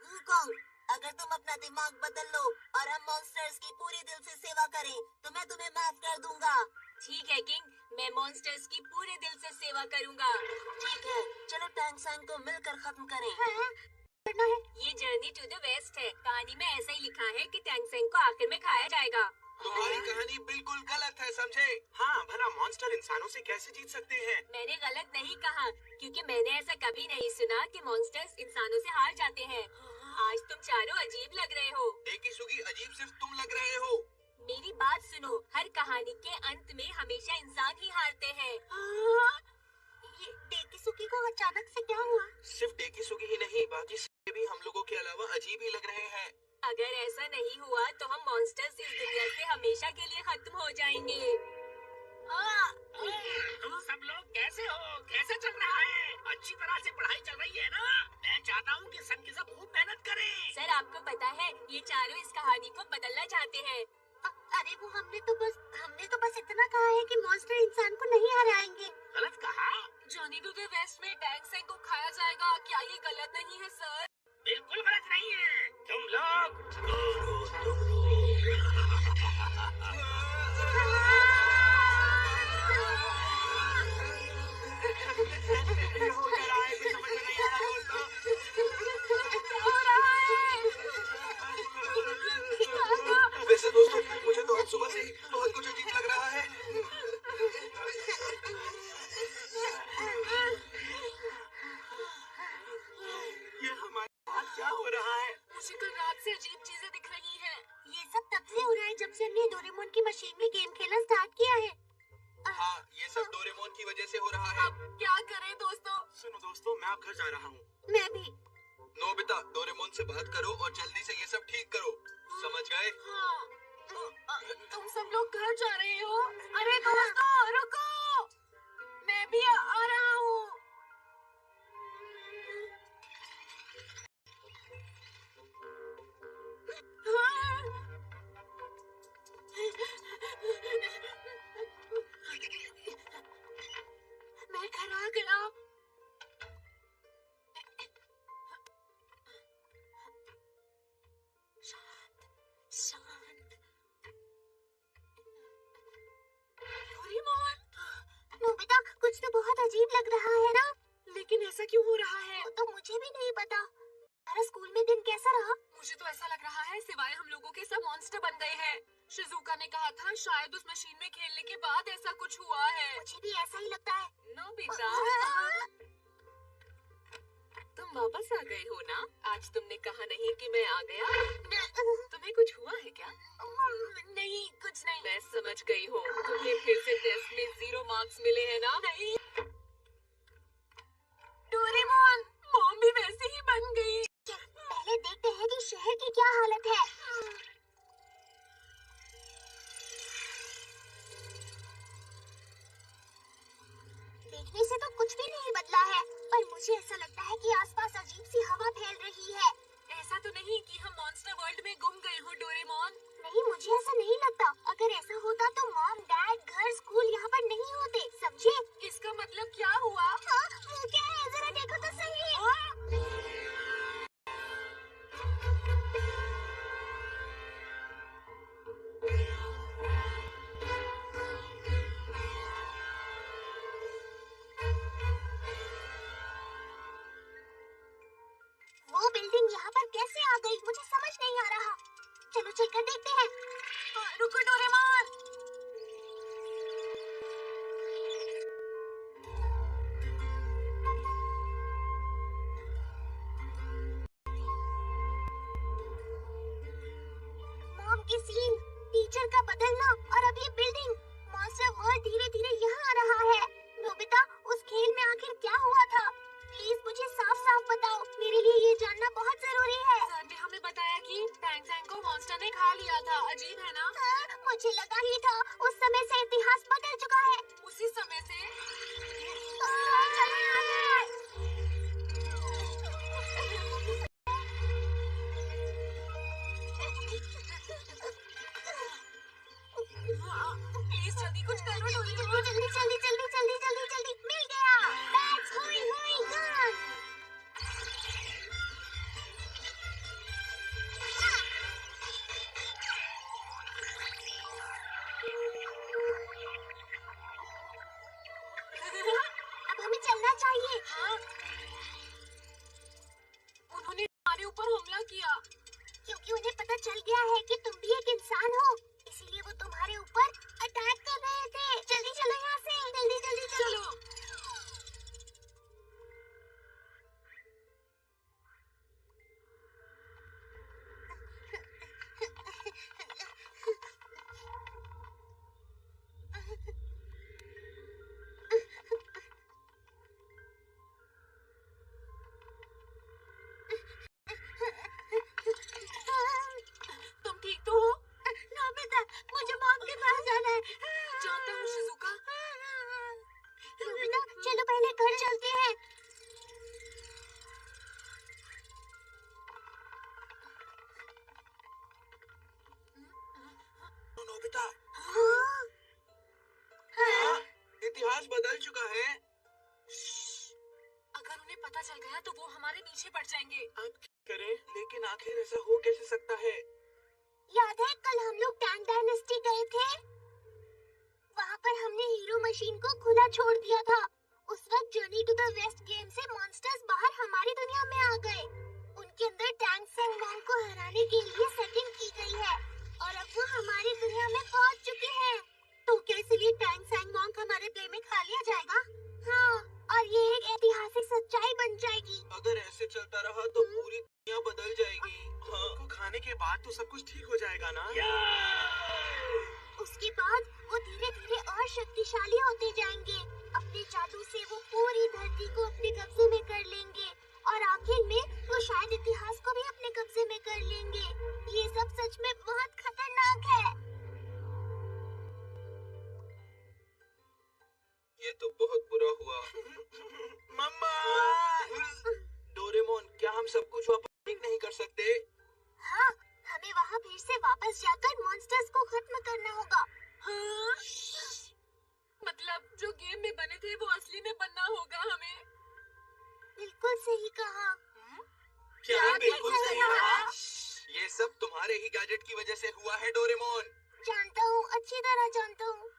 वुकोंग, अगर तुम अपना दिमाग बदल लो और हम मॉन्स्टर्स की पूरी दिल से सेवा करें तो मैं तुम्हें माफ कर दूंगा। ठीक है किंग, मैं मॉन्स्टर्स की पूरे दिल से सेवा करूंगा। ठीक है, चलो टैंग सैंग को मिलकर खत्म करें। हाँ, करना है। ये जर्नी टू द वेस्ट है। कहानी में ऐसा ही लिखा है कि टैंगसेंग को आखिर में खाया जाएगा। तुम्हारी कहानी बिल्कुल गलत है, समझे? हाँ, भला मॉन्स्टर इंसानों से कैसे जीत सकते हैं? मैंने गलत नहीं कहा, क्योंकि मैंने ऐसा कभी नहीं सुना कि मॉन्स्टर्स इंसानों से हार जाते हैं। आज तुम चारों अजीब लग रहे हो। डेकिसुगी, अजीब सिर्फ तुम लग रहे हो। मेरी बात सुनो, हर कहानी के अंत में हमेशा इंसान ही हारते हैं। ये डेकिसुगी को अचानक से क्या हुआ? सिर्फ डेकिसुगी ही नहीं, बाकी सभी भी हम लोगों के अलावा अजीब ही लग रहे हैं। अगर ऐसा नहीं हुआ तो हम मॉन्स्टर्स इस दुनिया से हमेशा के लिए खत्म हो जाएंगे। तुम सब लोग कैसे हो? कैसे चल रहा है? अच्छी तरह से पढ़ाई चल रही है ना? मैं चाहता हूँ कि सब के सब खूब मेहनत करें। सर, आपको पता है ये चारों इस कहानी को बदलना चाहते हैं। अरे वो हमने तो बस इतना कहा है कि मॉन्स्टर इंसान को नहीं हराएंगे। गलत कहा? जॉनी टू द वेस्ट में टैंगसेंग को खाया जाएगा, क्या ये गलत नहीं है सर? बिल्कुल गलत नहीं है। तुम लोग ये हो क्या रहा है? कुछ समझ में नहीं आ रहा दोस्तों। क्या हो रहा है? वैसे दोस्तों, मुझे तो आज सुबह से ही बहुत कुछ अजीब लग रहा है। ये हमारे साथ क्या हो रहा है? मुझे कल रात से अजीब चीजें दिख रही हैं। ये सब तब से हो रहा है जब से हमने डोरेमोन की मशीन में गेम खेलना स्टार्ट किया है। हाँ, ये सब डोरेमोन की वजह से हो रहा है। अब क्या करें दोस्तों? सुनो दोस्तों, मैं अब घर जा रहा हूँ। मैं भी। नोबिता, डोरेमोन से बात करो और जल्दी से ये सब ठीक करो। समझ गए? हाँ, तुम सब लोग घर जा रहे हो? अरे दोस्तों रुको, मैं भी आ रहा हूँ। मैं घर आ गया। शांत। डोरेमोन, नोबिता, कुछ तो बहुत अजीब लग रहा है ना? लेकिन ऐसा क्यों हो रहा है? वो तो मुझे भी नहीं पता। हमारा स्कूल में दिन कैसा रहा? मुझे तो ऐसा लग रहा है सिवाय हम लोगों के सब मॉन्स्टर बन गए हैं। शिजुका ने कहा था शायद उस मशीन में खेलने के बाद ऐसा कुछ हुआ है। मुझे भी ऐसा ही लगता है। नोबिता, तुम वापस आ गए हो ना? आज तुमने कहा नहीं कि मैं आ गया। तुम्हें कुछ हुआ है क्या? नहीं, कुछ नहीं। मैं समझ गई हूँ, तुम्हें फिर से टेस्ट में 0 मार्क्स मिले हैं ना? नहीं। डोरेमोन, मॉम भी वैसे ही बन गई। पहले देखते हैं कि शहर की क्या हालत है। देखने से तो कुछ भी नहीं बदला है, पर मुझे ऐसा लगता है कि आसपास अजीब सी हवा फैल रही है। ऐसा तो नहीं कि हम मॉन्स्टर वर्ल्ड में गुम गए हो डोरेमोन? नहीं, मुझे ऐसा नहीं लगता। अगर ऐसा होता तो मॉम, डैड, घर, स्कूल यहाँ पर नहीं होते, समझे? इसका मतलब क्या हुआ? हाँ, वो क्या है? जरा देखो तो सही। के सीन, टीचर का बदलना और अब ये बिल्डिंग, मॉन्स्टर वर्ल्ड धीरे धीरे यहाँ आ रहा है। नोबिता, उस खेल में आखिर क्या हुआ था? प्लीज मुझे साफ साफ बताओ, मेरे लिए ये जानना बहुत जरूरी है। सर ने हमें बताया कि टैंग सैंग को मॉन्स्टर ने खा लिया था। अजीब है ना? मुझे लगा ही था, उस समय से इतिहास बदल चुका है। उसी समय से चलो आगे। प्लीज जल्दी कुछ करो जल्दी डोरेमोन। जल्दी जल्दी जल्दी जल्दी जल्दी जल्दी मिल गया। बैग्स, हुई हुई गन। अब हमें चलना चाहिए। हाँ, उन्होंने हमारे ऊपर हमला किया। क्योंकि उन्हें पता चल गया है कि तुम भी एक इंसान हो, इसीलिए वो तुम्हारे ऊपर अटैक कर रहे थे। जल्दी चलो यहाँ से, जल्दी जल्दी चलो। तुम ठीक तो हो? नोबिता, मुझे मॉम के पास जाना है। जानता हूँ शिजुका। नोबिता, चलो पहले घर चलते हैं। नोबिता, हाँ? हाँ, इतिहास बदल चुका है। अगर उन्हें पता चल गया तो वो हमारे पीछे पड़ जाएंगे। अब क्या करें? लेकिन आखिर ऐसा हो कैसे सकता है? याद है कल हम लोग टैंग डायनेस्टी गए थे? वहाँ पर हमने हीरो मशीन को खुला छोड़ दिया था। उस वक्त journey to the west game से मॉन्स्टर्स बाहर हमारी दुनिया में आ गए। उनके अंदर टैंग सैंग मॉन्ग को हराने के लिए सेटिंग की गई है और अब वो हमारी दुनिया में पहुँच चुके हैं। तो क्या इसलिए टैंग सैंग मॉन्ग हमारे प्ले में खा लिया जाएगा? हाँ, और ये एक ऐतिहासिक सच्चाई बन जाएगी। अगर ऐसे चलता रहा तो पूरी दुनिया बदल जाएगी। हाँ, को खाने के बाद तो सब कुछ ठीक हो जाएगा ना? उसके बाद वो धीरे धीरे और शक्तिशाली होते जाएंगे। अपने जादू से वो पूरी धरती को अपने कब्जे में कर लेंगे और आखिर में वो शायद इतिहास को भी अपने कब्जे में कर लेंगे। ये सब सच में बहुत खतरनाक है। ये तो बहुत बुरा हुआ। मम्मा! डोरेमोन, क्या हम सब कुछ वापस ठीक नहीं कर सकते? हाँ, हमें वहाँ फिर से वापस जाकर मॉन्स्टर्स को खत्म करना होगा। हाँ? मतलब जो गेम में बने थे वो असली में बनना होगा हमें। बिल्कुल सही कहा। क्या बिल्कुल बिल्कुल सही कहा? कहा? ये सब तुम्हारे ही गैजेट की वजह से हुआ है डोरेमोन। जानता हूँ, अच्छी तरह जानता हूँ।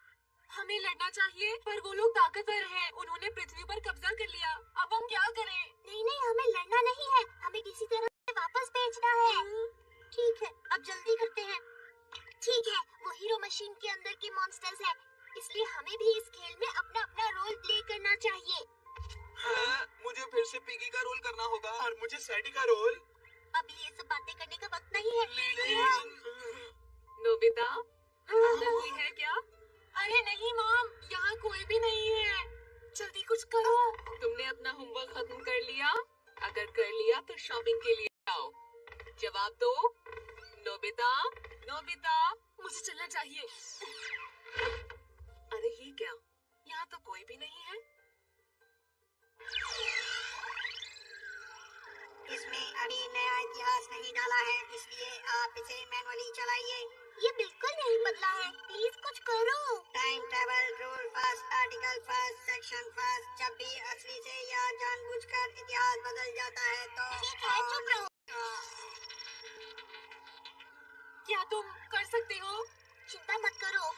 हमें लड़ना चाहिए पर वो लोग ताकतवर हैं। उन्होंने पृथ्वी पर कब्जा कर लिया। अब हम क्या करें? नहीं नहीं, हमें लड़ना नहीं है, हमें किसी तरह से वापस भेजना है। ठीक है, अब जल्दी करते हैं। ठीक है, वो हीरो मशीन के अंदर के मॉन्स्टर्स हैं, इसलिए हमें भी इस खेल में अपना अपना रोल प्ले करना चाहिए। हाँ, मुझे फिर से पिगी का रोल करना होगा और मुझे सैडी का रोल। अभी ये सब बातें करने का वक्त नहीं है। नोबिता, अंदर कोई है क्या? अरे नहीं मॉम, यहाँ कोई भी नहीं है। जल्दी कुछ करो। तुमने अपना होमवर्क खत्म कर लिया? अगर कर लिया तो शॉपिंग के लिए आओ। जवाब दो। नोबिता, नोबिता, मुझे चलना चाहिए। अरे ये क्या? यहाँ तो कोई भी नहीं है। इसमें अभी नया इतिहास नहीं डाला है, इसलिए आप इसे मैनुअली चलाइए। ये बिल्कुल नहीं बदला है, प्लीज कुछ करो। Time table rule first, article first, section first. जब भी असली से या जानबूझकर इतिहास बदल जाता है तो ठीक है, चुप रहो। क्या तुम कर सकते हो? चिंता मत करो।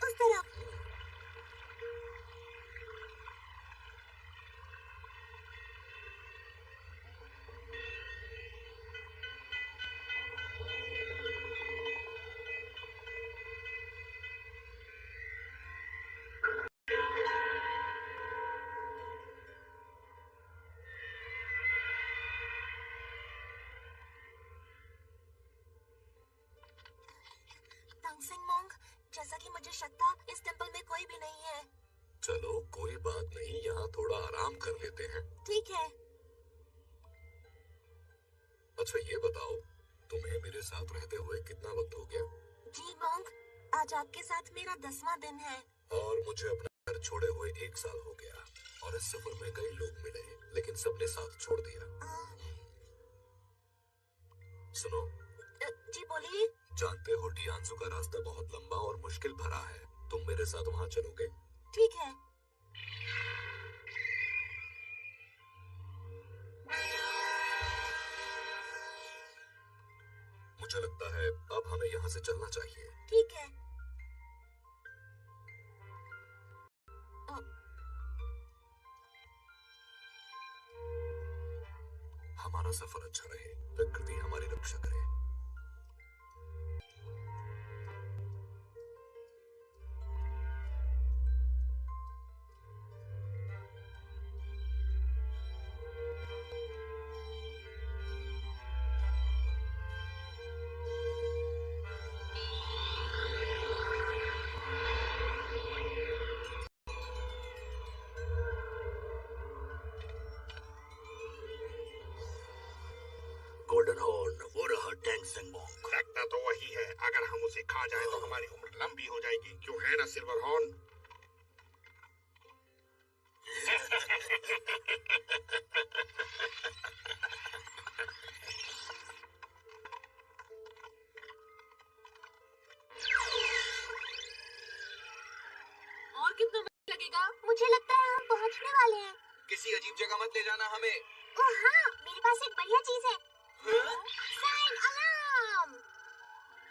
उस तरफ। तांगसेंग मोंग, जैसा कि मुझे शक था, इस टेंपल में कोई भी नहीं है। चलो कोई बात नहीं, यहाँ थोड़ा आराम कर लेते हैं। ठीक है। अच्छा ये बताओ, तुम्हें मेरे साथ रहते हुए कितना वक्त हो गया? जी मोंग, आज आपके साथ मेरा 10वां दिन है। और मुझे अपना घर छोड़े हुए 1 साल हो गया। और इस सफर में कई लोग मिले, लेकिन सबने साथ छोड़ दिया। सुनो, जी बोलिए। जानते हो डियांजू का रास्ता बहुत लंबा और मुश्किल भरा है। तुम मेरे साथ वहाँ चलोगे? ठीक है। मुझे लगता है अब हमें यहाँ से चलना चाहिए। ठीक है। हमारा सफर अच्छा रहे, प्रकृति हमारी रक्षा करे। गोल्डन हॉर्न, वो रहा टैंगसेंग मोंग। लगता तो वही है। अगर हम उसे खा जाए तो हमारी उम्र लंबी हो जाएगी, क्यों है ना सिल्वर हॉर्न? और कितना वक्त लगेगा? मुझे लगता है हम पहुंचने वाले हैं। किसी अजीब जगह मत ले जाना हमें। ओह हाँ, मेरे पास एक बढ़िया चीज है। Sign alarm.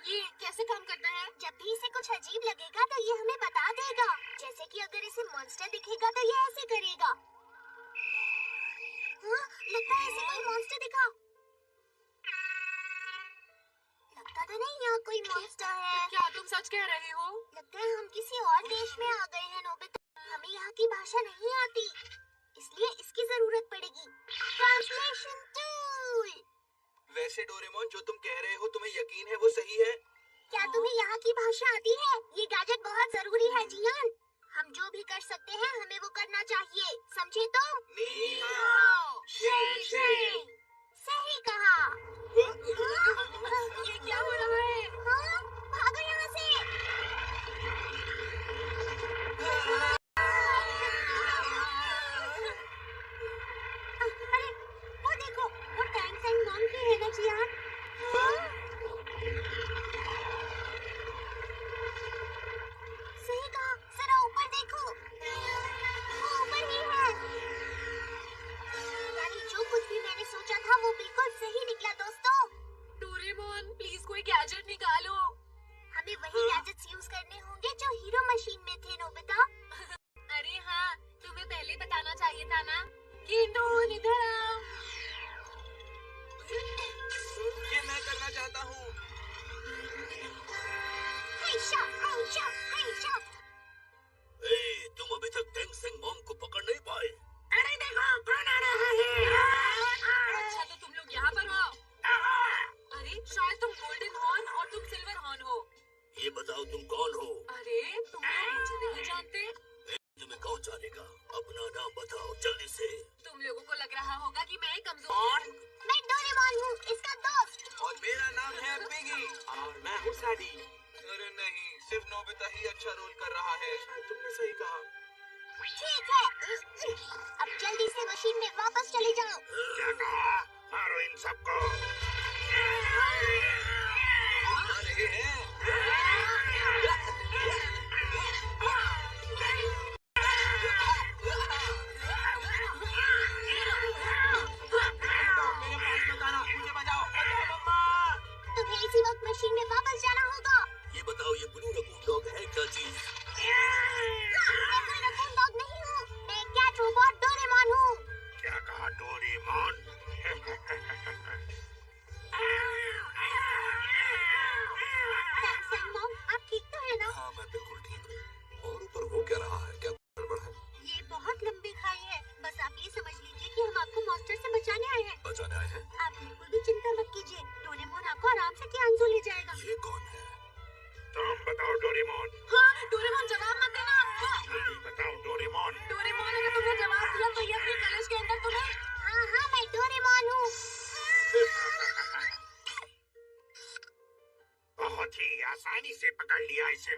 ये कैसे काम करता है? जब भी इसे कुछ अजीब लगेगा तो ये हमें बता देगा। जैसे कि अगर इसे मॉन्स्टर दिखेगा तो ये ऐसे करेगा। हाँ, लगता है इसे कोई मॉन्स्टर दिखा। लगता तो नहीं यहाँ कोई मॉन्स्टर है। क्या तुम सच कह रहे हो? लगता है हम किसी और देश में आ गए हैं नोबिता। हमें यहाँ की भाषा नहीं आती, इसलिए इसकी जरूरत पड़ेगी। Translation tool. वैसे डोरेमोन, जो तुम कह रहे हो तुम्हें यकीन है वो सही है? क्या तुम्हें यहाँ की भाषा आती है? ये गैजेट बहुत जरूरी है जियान। हम जो भी कर सकते हैं हमें वो करना चाहिए, समझे तुम? नी हाओ, शे शे। सही कहा। ये क्या हो रहा है? हाँ, भागो यहाँ से। अरे, वो देखो, वो टैंगसेंग मोंग की है ना जियान? सही कहा, जरा ऊपर देखो। वो ऊपर ही है। यानी जो कुछ भी मैंने सोचा था वो बिल्कुल सही निकला दोस्तों। डोरेमोन, प्लीज कोई गैजेट निकालो। हमें वही गैजेट्स यूज करने होंगे जो हीरो मशीन में थे नोबिता। अरे हाँ, तुम्हें पहले बताना चाहिए था ना। किंडोन इधर आओ। ये मैं करना चाहता हूँ। हैशा, हैशा, हैशा। तुम अभी तक टैंगसेंग मोंग को पकड़ नहीं पाए। अरे देखो, कौन आ रहा है? अच्छा तो तुम लोग यहाँ पर हो। अरे शायद तुम गोल्डन हॉर्न और तुम सिल्वर हॉर्न हो। ये बताओ तुम कौन हो? अरे तुम लोग मुझे नहीं जानते। तुम्हें कौन जानेगा? अपना नाम बताओ जल्दी से। तुम लोगों को लग रहा होगा कि मैं कमजोर। मैं डोरेमोन हूँ, इसका दोस्त। और मेरा नाम है पिगी। और मैं हूँ सैडी। अरे नहीं, सिर्फ नोबिता ही अच्छा रोल कर रहा है। शायद तुमने सही कहा। ठीक है, अब जल्दी से मशीन में वापस चले जाओ। क्या कहा? मारो इन सबको। आ रहे हैं।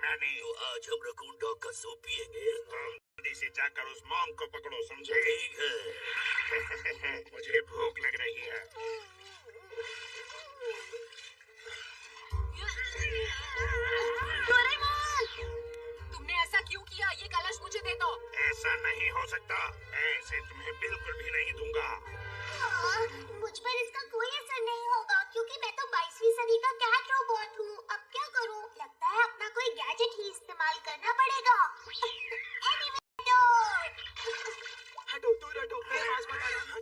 मैंने। तो आज हम रकून डॉग का सूप पिएंगे। तुम जल्दी से जाकर उस मॉन्क को पकड़ो, समझे? ठीक है। मुझे भूख लग रही है। डोरेमोन! तुमने ऐसा क्यों किया? ये कलश मुझे दे दो। ऐसा नहीं हो सकता, मैं इसे तुम्हें बिल्कुल भी नहीं दूंगा। हाँ, मुझ पर इसका कोई असर नहीं होगा क्योंकि मैं तो 22वीं सदी का कैट रोबोट हूँ। अब क्या करूँ? लगता है अपना कोई गैजेट ही इस्तेमाल करना पड़ेगा। हटो, दूर हटो, मेरे पास मत आना। हट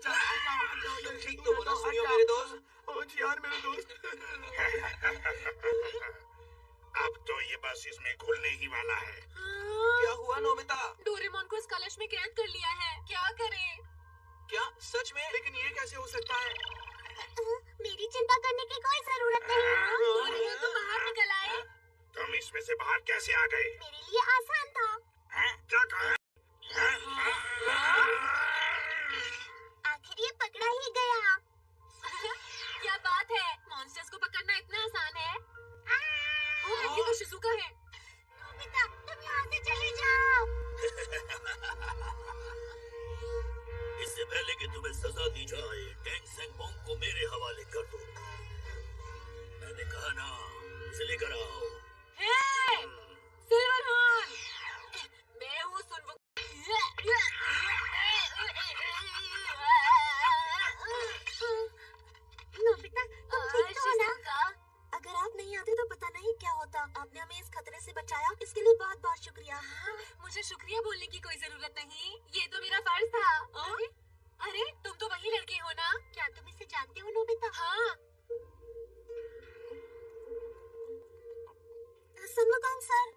जाओ, तुम ठीक तो हो ना सुनियो मेरे दोस्त? ओ जी यार मेरे दोस्त। अब तो ये बस इसमें घुलने ही वाला है। क्या हुआ नोबिता? डोरेमोन को इस कलश में कैद कर लिया है। क्या करें? क्या सच में? लेकिन ये कैसे हो सकता है? मेरी चिंता करने की कोई जरूरत नहीं है। डोरेमोन तो बाहर निकल आए। तुम इसमें से बाहर कैसे आ गए? मेरे लिए आसान था। हैं? क्या कहा? आखिर ये पकड़ा ही गया। क्या बात है? मॉन्स्टर्स को पकड़ना इतना आसान है? ओह, ये तो शिजुका है। नोबिता, तुम यहाँ से चले जाओ। इससे पहले कि तुम्हें सजा दी जाए, टैंग सेंग मोंग को मेरे हवाले कर दो। मैंने कहा ना, इसे लेकर आओ। हे! Silver horn! मैं हूँ सुनवुक। नोबिता, तुम ठीक तो हो ना? शिजुका, अगर आप नहीं आते तो पता नहीं क्या होता। आपने हमें इस खतरे से बचाया, इसके लिए बहुत बहुत शुक्रिया। मुझे शुक्रिया बोलने की कोई जरूरत नहीं। ये तो मेरा फर्ज था। अरे, तुम तो वही लड़के हो ना? क्या तुम इसे जानते हो नोबिता? हाँ। सुनवुकोंग सर,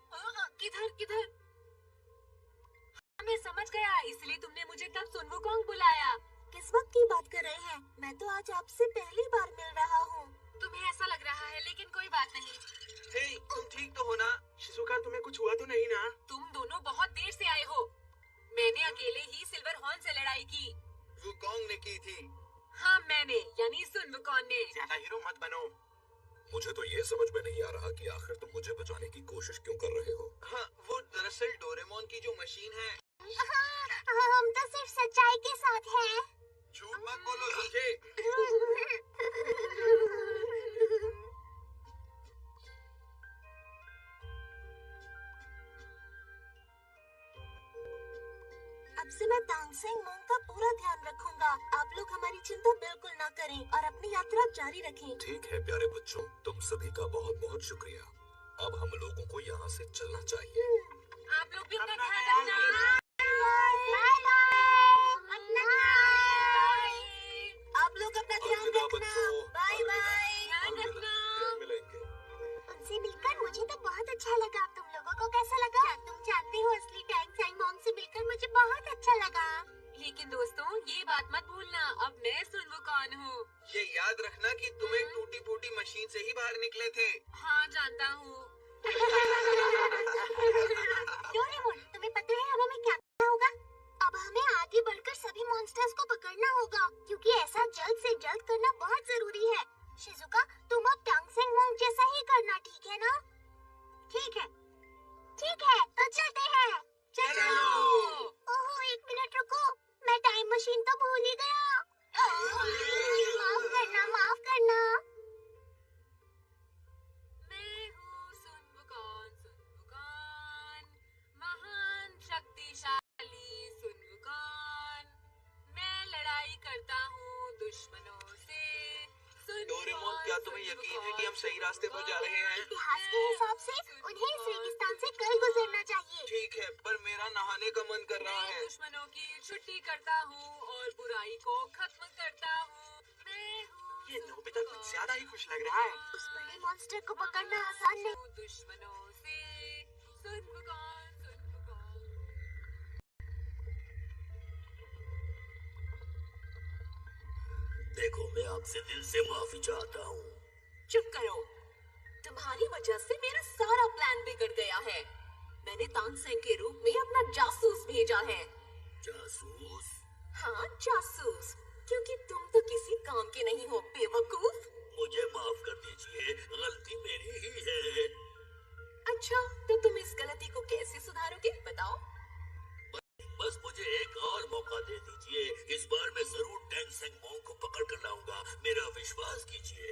किधर किधर? हाँ, मैं समझ गया, इसलिए तुमने मुझे तब सुनवुकोंग बुलाया। किस वक्त की बात कर रहे हैं? मैं तो आज आपसे पहली बार मिल रहा हूँ। तुम्हें ऐसा लग रहा है, लेकिन कोई बात नहीं। हे, तुम ठीक तो हो ना? शिजुका, तुम्हें कुछ हुआ तो नहीं ना? तुम दोनों बहुत देर से आए हो। मैंने अकेले ही सिल्वर हॉर्न से लड़ाई की। वुकोंग ने की थी। हाँ, मैंने, यानी सुनवुकोंग ने। ज्यादा हीरो मत बनो। मुझे तो ये समझ में नहीं आ रहा कि आखिर तुम मुझे बचाने की कोशिश क्यों कर रहे हो। हाँ, वो दरअसल डोरेमोन की जो मशीन है। हम तो सिर्फ सच्चाई के साथ हैं। झूठ मत बोलो, समझे? अब से मैं तांग सेंग मोंग का पूरा ध्यान रखूंगा। आप लोग हमारी चिंता बिल्कुल न करें और अपनी यात्रा जारी रखें। ठीक है प्यारे बच्चों, तुम सभी का बहुत बहुत शुक्रिया। अब हम लोगों को यहाँ से चलना चाहिए। आप लोग भी अपना ध्यान रखना। Bye bye. अपना ख्याल। आप लोग अपना ध्यान अलविदा रखना। बच्चों, बाय अलविदा, बाय। ध्यान अलविदा, रखना। फिर मिलेंगे। उनसे मिलकर मुझे तो बहुत अच्छा लगा। तुम लोगों को कैसा लगा? क्या तुम जानते हो, असली टैंग सेंग मोंग से मिलकर मुझे बहुत अच्छा लगा। लेकिन दोस्तों, ये बात मत भूलना, अब मैं सुनवुकोंग हूँ। ये याद रखना कि तुम एक टूटी फूटी मशीन से ही बाहर निकले थे। हाँ, जानता हूँ। डोरेमोन, तुम्हें पता है अब हमें क्या करना होगा? अब हमें आगे बढ़कर सभी मॉन्स्टर्स को पकड़ना होगा, क्योंकि ऐसा जल्द से जल्द करना बहुत जरूरी है। शिजुका, तुम अब टैंग सेंग मोंग जैसा ही करना, ठीक है ना? ठीक है, तो चलते हैं। चलो। ओहो, एक मिनट रुको, मैं टाइम मशीन तो भूल ही गया। माफ करना। मैं हूँ सुनवुकोंग, महान शक्तिशाली सुनवुकोंग। मैं लड़ाई करता हूँ दुश्मनों से। डोरेमोन, क्या तुम्हें यकीन है कि हम सही रास्ते पर जा रहे हैं? इतिहास के हिसाब से उन्हें इस रेगिस्तान से कल गुजरना चाहिए। ठीक है, पर मेरा नहाने का मन कर रहा मैं है। दुश्मनों की छुट्टी करता हूँ और बुराई को खत्म करता हूँ। मैं हूँ ये नोबिता कुछ ज्यादा ही खुश लग रहा है। उस बड़े मॉन्स्टर को पकड़ना आसान नहीं। दुश्मनों से सुनवुकोंग, सुनवुकोंग। देखो, मैं आपसे दिल से माफी चाहता हूँ। चुप करो। तुम्हारी वजह से मेरा सारा प्लान बिगड़ गया है। मैंने तांग सेंग के रूप में अपना जासूस भेजा है। जासूस? हाँ, जासूस, क्योंकि तुम तो किसी काम के नहीं हो, बेवकूफ। मुझे माफ कर दीजिए, गलती मेरी ही है। अच्छा, तो तुम इस गलती को कैसे सुधारोगे, बताओ? बस मुझे एक और मौका दे दीजिए। इस बार मैं जरूर टेंग सेंग मोंग को पकड़ कर लाऊंगा, मेरा विश्वास कीजिए।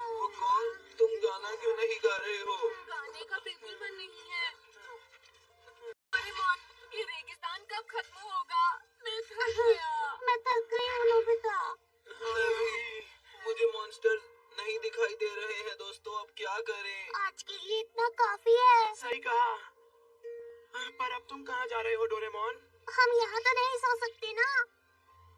वो कौन? तुम गाना क्यों नहीं गा रहे हो? गाने का बिल्कुल मन नहीं है। डोरेमोन, ये रेगिस्तान कब खत्म होगा? मैं थक गया। मैं थक गई हूँ नोबिता। नहीं, मुझे मॉन्स्टर नहीं दिखाई दे रहे हैं दोस्तों, अब क्या करें? आज के लिए इतना काफी है। सही कहा। पर अब तुम कहाँ जा रहे हो डोरेमोन? हम यहाँ तो नहीं सो सकते ना।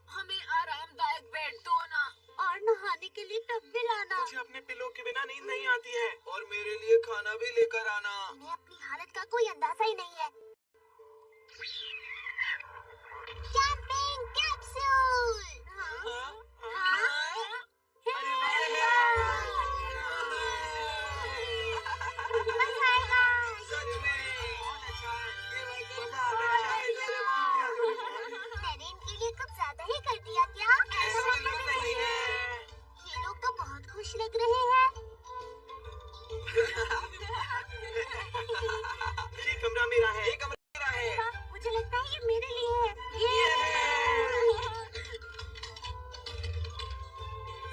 हमें आरामदायक बेड दो ना। और नहाने के लिए टब भी लाना। मुझे अपने पिलो के बिना नींद नहीं आती है। और मेरे लिए खाना भी लेकर आना। उन्हें अपनी हालत का कोई अंदाजा ही नहीं है। Camping capsule. हाँ? हाँ? अरे वाह! मजा आएगा। सच में बहुत अच्छा है। ये मजा आ रहा है डोरेमोन। मैंने इनके लिए कुछ ज्यादा ही कर दिया क्या? ऐसा बिल्कुल नहीं है। ये लोग तो बहुत खुश लग रहे हैं। ये कमरा मेरा है। ये कमरा मेरा है। मुझे लगता है ये मेरे लिए है।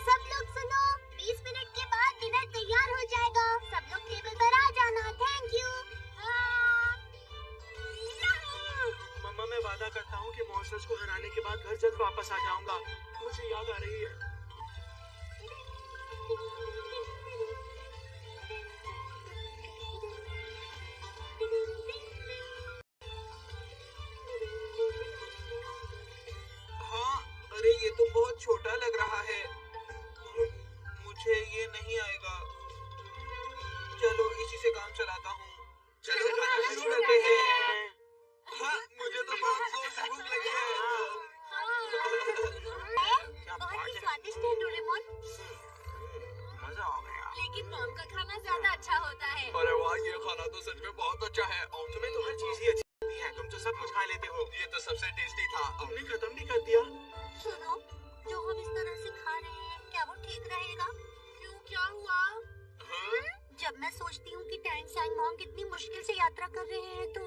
सब लोग सुनो, 20 मिनट के बाद डिनर तैयार हो जाएगा। सब लोग टेबल पर आ जाना। Thank you. मम्मा, मैं वादा करता हूँ कि मॉन्स्टर्स को हराने के बाद घर जल्द वापस आ जाऊंगा। मुझे याद आ रही है। हाँ, अरे ये तो बहुत छोटा लग रहा है। मुझे ये नहीं आएगा। चलो इसी से काम चलाता हूँ। चलो खाना शुरू करते हैं। हाँ, मुझे तो बहुत जोर से भूख लगी है। क्या बहुत बात ही है। स्वादिष्ट है डोरेमोन। मजा आ गया। लेकिन मॉम का खाना ज्यादा अच्छा होता है। अरे वाह, ये खाना तो सच में बहुत अच्छा है। और तुम्हें तो हर चीज ही अच्छी लगती है। तुम तो सब कुछ खा लेते हो। ये तो सबसे टेस्टी था। तुमने खत्म भी कर दिया। सुनो, जो हम इस तरह से खा रहे हैं, क्या वो ठीक रहेगा? क्यों, क्या हुआ? हाँ? जब मैं सोचती हूँ कि टैंग सैंग मोंग कितनी मुश्किल से यात्रा कर रहे हैं तो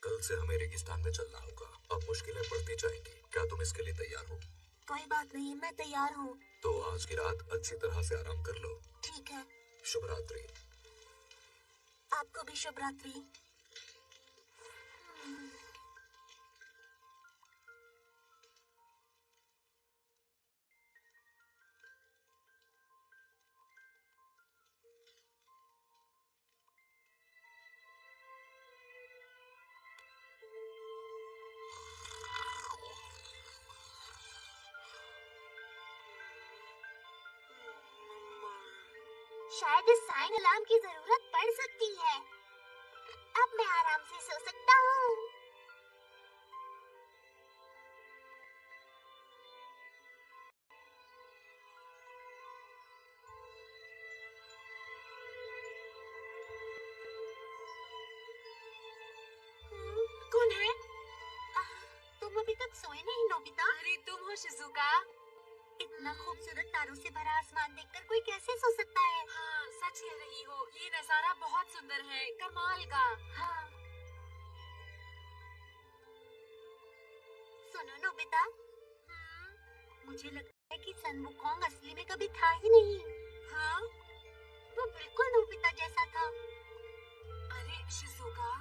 कल से हमें रेगिस्तान में चलना होगा। अब मुश्किलें बढ़ती जाएंगी। क्या तुम इसके लिए तैयार हो? कोई बात नहीं, मैं तैयार हूँ। तो आज की रात अच्छी तरह से आराम कर लो। ठीक है। शुभ रात्रि। आपको भी शुभ रात्रि। शायद इस साइन अलार्म की जरूरत पड़ सकती है। अब मैं आराम से सो सकता हूँ। कौन है? तुम अभी तक सोए नहीं नोबिता? अरे तुम हो शिजुका। इतना खूबसूरत तारों से भरा आसमान देखकर कोई कैसे सो सकता है? हाँ, सच कह रही हो। ये नजारा बहुत सुंदर है, कमाल का। हाँ। सुनो नोबिता, मुझे लगता है कि सन वुकोंग असली में कभी था ही नहीं। हाँ? वो बिल्कुल नोबिता जैसा था। अरे शिजुका,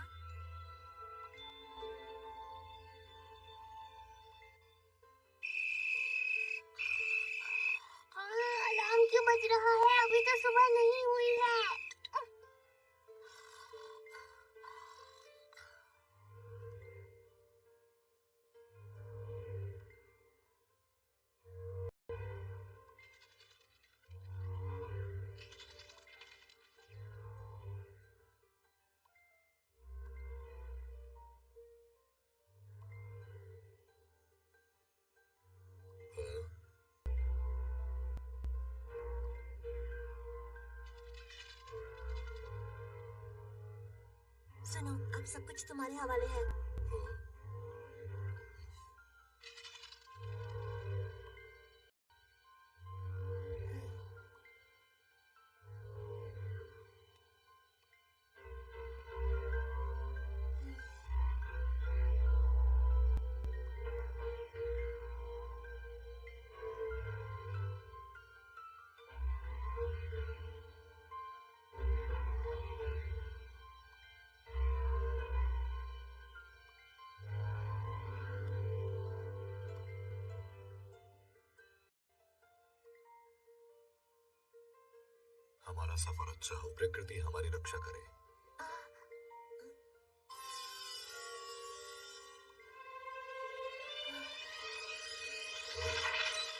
अलार्म क्यों बज रहा है? अभी तो सुबह नहीं हुई है। मानो, अब सब कुछ तुम्हारे हवाले है। हमारा सफर अच्छा हो, प्रकृति हमारी रक्षा करे।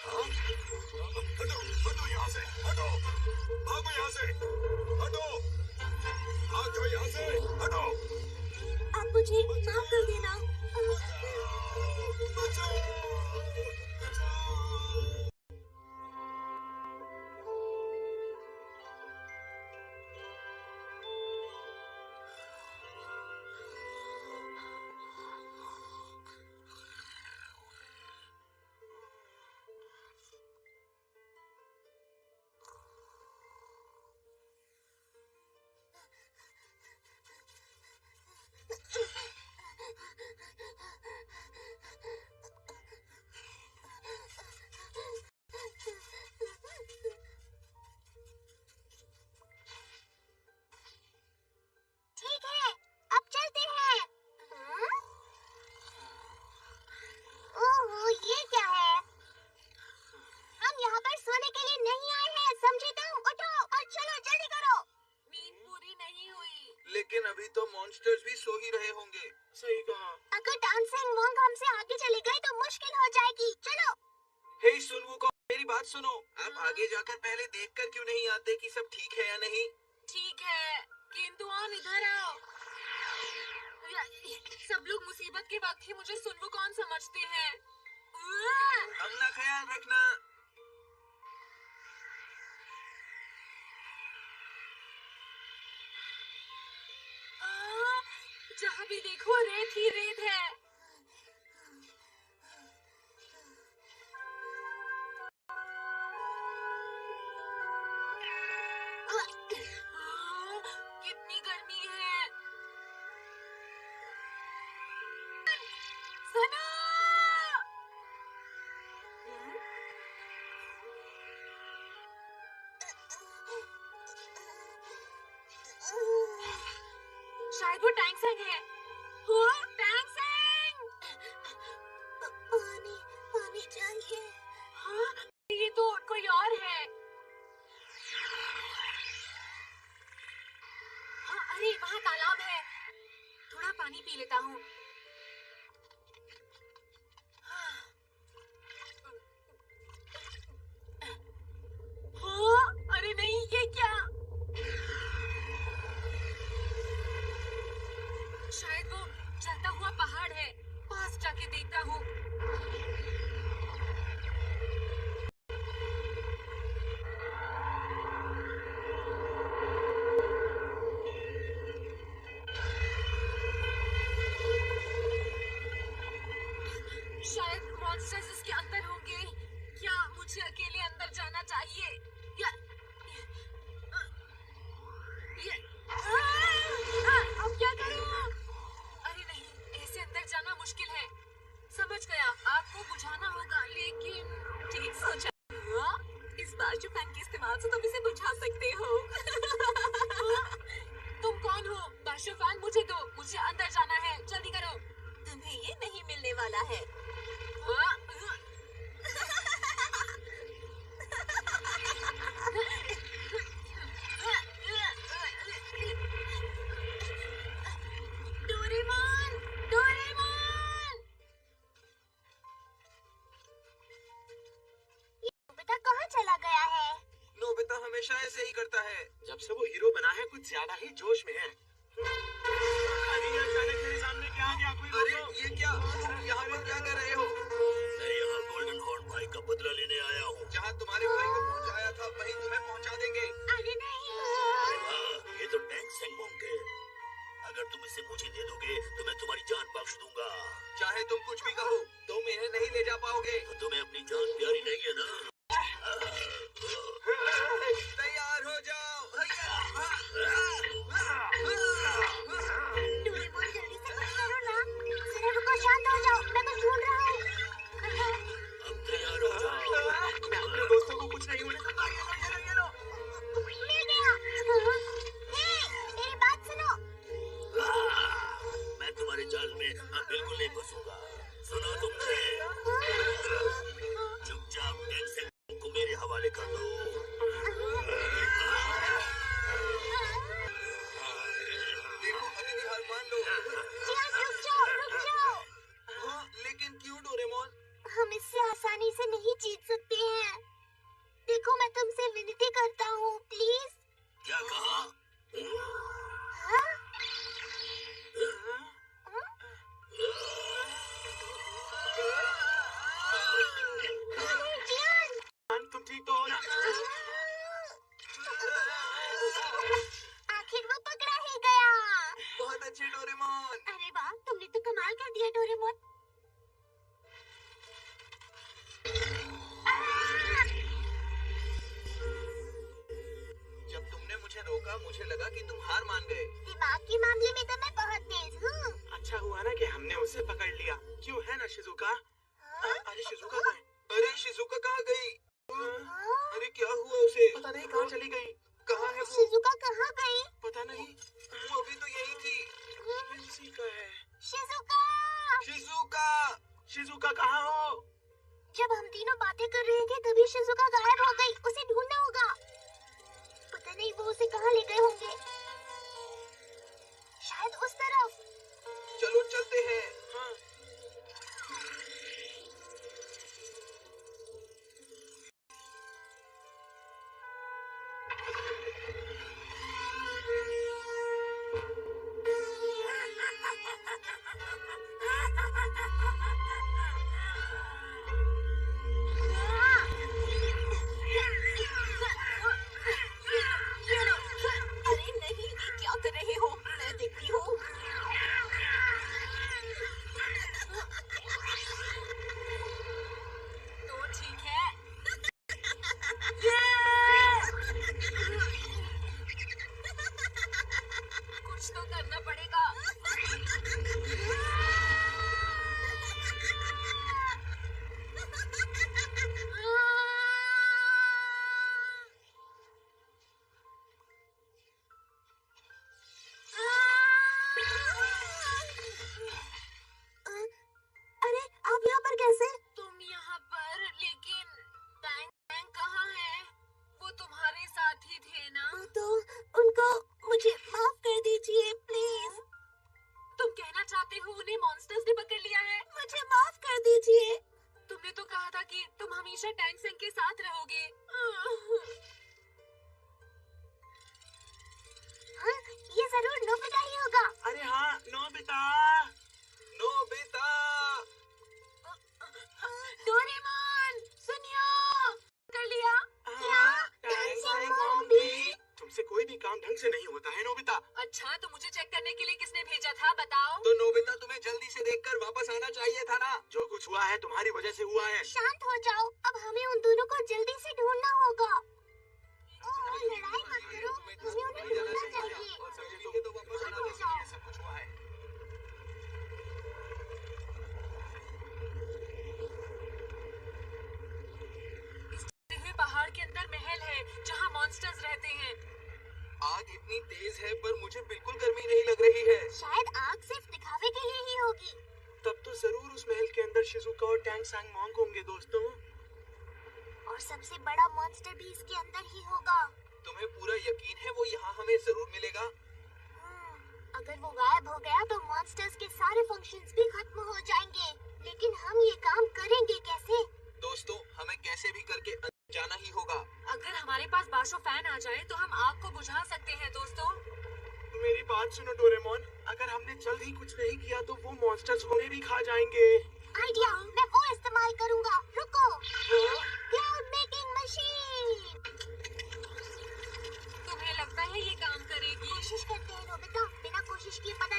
हाँ? हटो हटो यहाँ से, हटो, भागो यहाँ से, हटो, भाग जाओ यहाँ से, हटो। आप मुझे माफ कर देना। बचाओ, बचाओ। ठीक है, अब चलते हैं। ओह, ये क्या है? हम यहाँ पर सोने के लिए नहीं आए हैं, समझे तुम? उठो और चलो, जल्दी करो। नींद पूरी नहीं हुई। लेकिन अभी तो मॉन्स्टर्स भी सो ही रहे होंगे। सही कहा। अगर डांसिंग मोंग हमसे आगे चले गए तो मुश्किल हो जाएगी। चलो। हे सुन वो कौन, मेरी बात सुनो। आप आगे जाकर पहले देखकर क्यों नहीं आते कि सब ठीक है या नहीं? ठीक है, किंतु ऑन इधर आओ। सब लोग मुसीबत के वक्त ही मुझे सुनवो कौन समझते हैं। अपना ख्याल रखना। जहाँ भी देखो रेत ही रेत है। कितनी गर्मी है। सुनो। शायद वो टैंक्सेंग है। हो, टैंक्सेंग। पानी, पानी चाहिए। हाँ, ये तो कोई और है। हाँ, अरे वहाँ तालाब है। थोड़ा पानी पी लेता हूँ। हाँ, अरे नहीं, ये क्या? शायद वो जलता हुआ पहाड़ है। पास जाके देखता हूँ। शायद मॉन्स्टर्स इसके अंदर होंगे। क्या मुझे अकेले अंदर जाना चाहिए? या अब क्या करूं? अरे नहीं, ऐसे अंदर जाना मुश्किल है। समझ गया, आग को बुझाना होगा, लेकिन ठीक सोचा। इस बाजू फैन के इस्तेमाल से तुम इसे बुझा सकते हो। तुम कौन हो? बाजू फैन मुझे दो, मुझे अंदर जाना है, जल्दी करो। तुम्हें ये नहीं मिलने वाला है। Doraemon, Doraemon. नोबिता कहाँ चला गया है? नोबिता हमेशा ऐसे ही करता है। जब से वो हीरो बना है कुछ ज्यादा ही जोश में है। अरे ये अचानक मेरे सामने क्या आ गया? कोई अरे ये क्या? यहाँ पर क्या कर रहे हो? मैं यहाँ गोल्डन हॉर्न भाई का बदला लेने आया हूँ। जहाँ तुम्हारे भाई को पहुँचाया था वहीं तुम्हें पहुँचा देंगे। अरे नहीं। वाह, ये तो टैंक्सेंग मोंग है। अगर तुम इसे मुझे दे दोगे तो मैं तुम्हारी जान बख्श दूंगा। चाहे तुम कुछ भी कहो, तुम इन्हें नहीं ले जा पाओगे। तो तुम्हें अपनी जान प्यारी नहीं है ना? तैयार हो जाओ। डोरेमोन जल्दी से कुछ करो ना। जरा रुको, शांत हो जाओ, मैं कुछ ढूंढ रहा हूँ। अब तैयार हो जाओ। मैं अपने दोस्तों को कुछ नहीं होने दूंगा। ये लो। मिल गया। हे, मेरी बात सुनो। मैं तुम्हारे जाल में अब बिल्कुल नहीं फंसूंगा। सुनो तुमने, चुपचाप टैंक को मेरे हवाले कर दो। देखो, अभी भी हार मान लो। जियान, रुक जाओ, रुक जाओ। हाँ, लेकिन क्यों डोरेमोन? हम इससे आसानी से नहीं जीत सकते हैं। देखो, मैं तुमसे विनती करता हूँ, प्लीज। क्या कहा? हाँ? अरे जियान, तुम ठीक तो हो ना? आखिर वो पकड़ा ही गया। बहुत अच्छे डोरेमोन। अरे वाह, तुमने तो कमाल कर दिया डोरेमोन। जब तुमने मुझे रोका, मुझे लगा कि तुम हार मान गए। दिमाग के मामले में तो मैं बहुत तेज हूँ। अच्छा हुआ ना कि हमने उसे पकड़ लिया। क्यों है ना शिजुका? अरे शिजुका कहाँ है? अरे शिजुका कहाँ गई? अरे क्या हुआ उसे? पता नहीं कहाँ चली गई। कहाँ है वो? शिजुका कहाँ गई? पता नहीं। वो अभी तो यही थी। ये उसी का है। शिजुका! शिजुका! शिजुका कहाँ हो? जब हम तीनों बातें कर रहे थे तभी शिजुका गायब हो गई। उसे ढूंढना होगा। पता नहीं वो उसे कहाँ ले गए होंगे। शायद उस तरफ। चलो चलते हैं। हाँ। अरे नहीं, ये क्या कर रहे हो? मैं देखती हूँ। तो ठीक है। कुछ तो करना पड़ेगा। अरे आप यहाँ पर कैसे? तुम यहाँ पर, लेकिन टैंक कहाँ है? वो तुम्हारे साथ ही थे ना? तो उनको मुझे माफ कर दीजिए प्लीज। तुम कहना चाहते हो उन्हें मॉन्स्टर्स ने पकड़ लिया है? मुझे माफ कर दीजिए। तुमने तो कहा था कि तुम हमेशा टैंक संग के साथ रहोगे। हाँ, ये जरूर नोबिता ही होगा। अरे हाँ, नोबिता। नोबिता। डोरेमोन, सुनियो, कर लिया। तुमसे कोई भी काम ढंग से नहीं होता है नोबिता। अच्छा, तो मुझे चेक करने के लिए किसने भेजा था, बताओ? तो नोबिता, तुम्हें जल्दी से देखकर वापस आना चाहिए था ना। जो कुछ हुआ है तुम्हारी वजह से हुआ है। शांत हो जाओ, अब हमें उन दोनों को जल्दी से ढूंढना होगा। लड़ाई मत करो, हमें उन्हें ढूंढना चाहिए। और समझे तो वापस आना चाहिए। ये सब कुछ हुआ है। हुए पहाड़ के अंदर महल है जहाँ मॉन्स्टर्स रहते हैं। आग इतनी तेज है पर मुझे बिल्कुल गर्मी नहीं लग रही है। शायद आग सिर्फ दिखावे के लिए ही होगी। तब तो जरूर उस महल के अंदर शिजुका और टैंग सांग मोंग होंगे दोस्तों। और सबसे बड़ा मॉन्स्टर भी इसके अंदर ही होगा। तुम्हें पूरा यकीन है वो यहाँ हमें जरूर मिलेगा? अगर वो गायब हो गया तो मॉन्स्टर्स के सारे फंक्शंस भी खत्म हो जाएंगे। लेकिन हम ये काम करेंगे कैसे? दोस्तों, हमें कैसे भी करके जाना ही होगा। अगर हमारे पास बाशो फैन आ जाए तो हम आग को बुझा सकते हैं दोस्तों। मेरी बात सुनो डोरेमोन, अगर हमने जल्द ही कुछ नहीं किया तो वो मॉन्स्टर्स उन्हें भी खा जाएंगे। आइडिया, मैं वो इस्तेमाल करूंगा। रुको, क्लाउड मेकिंग मशीन। तुम्हें लगता है ये काम करेगी? कोशिश करते हैं नोबिता, बिना कोशिश किए पता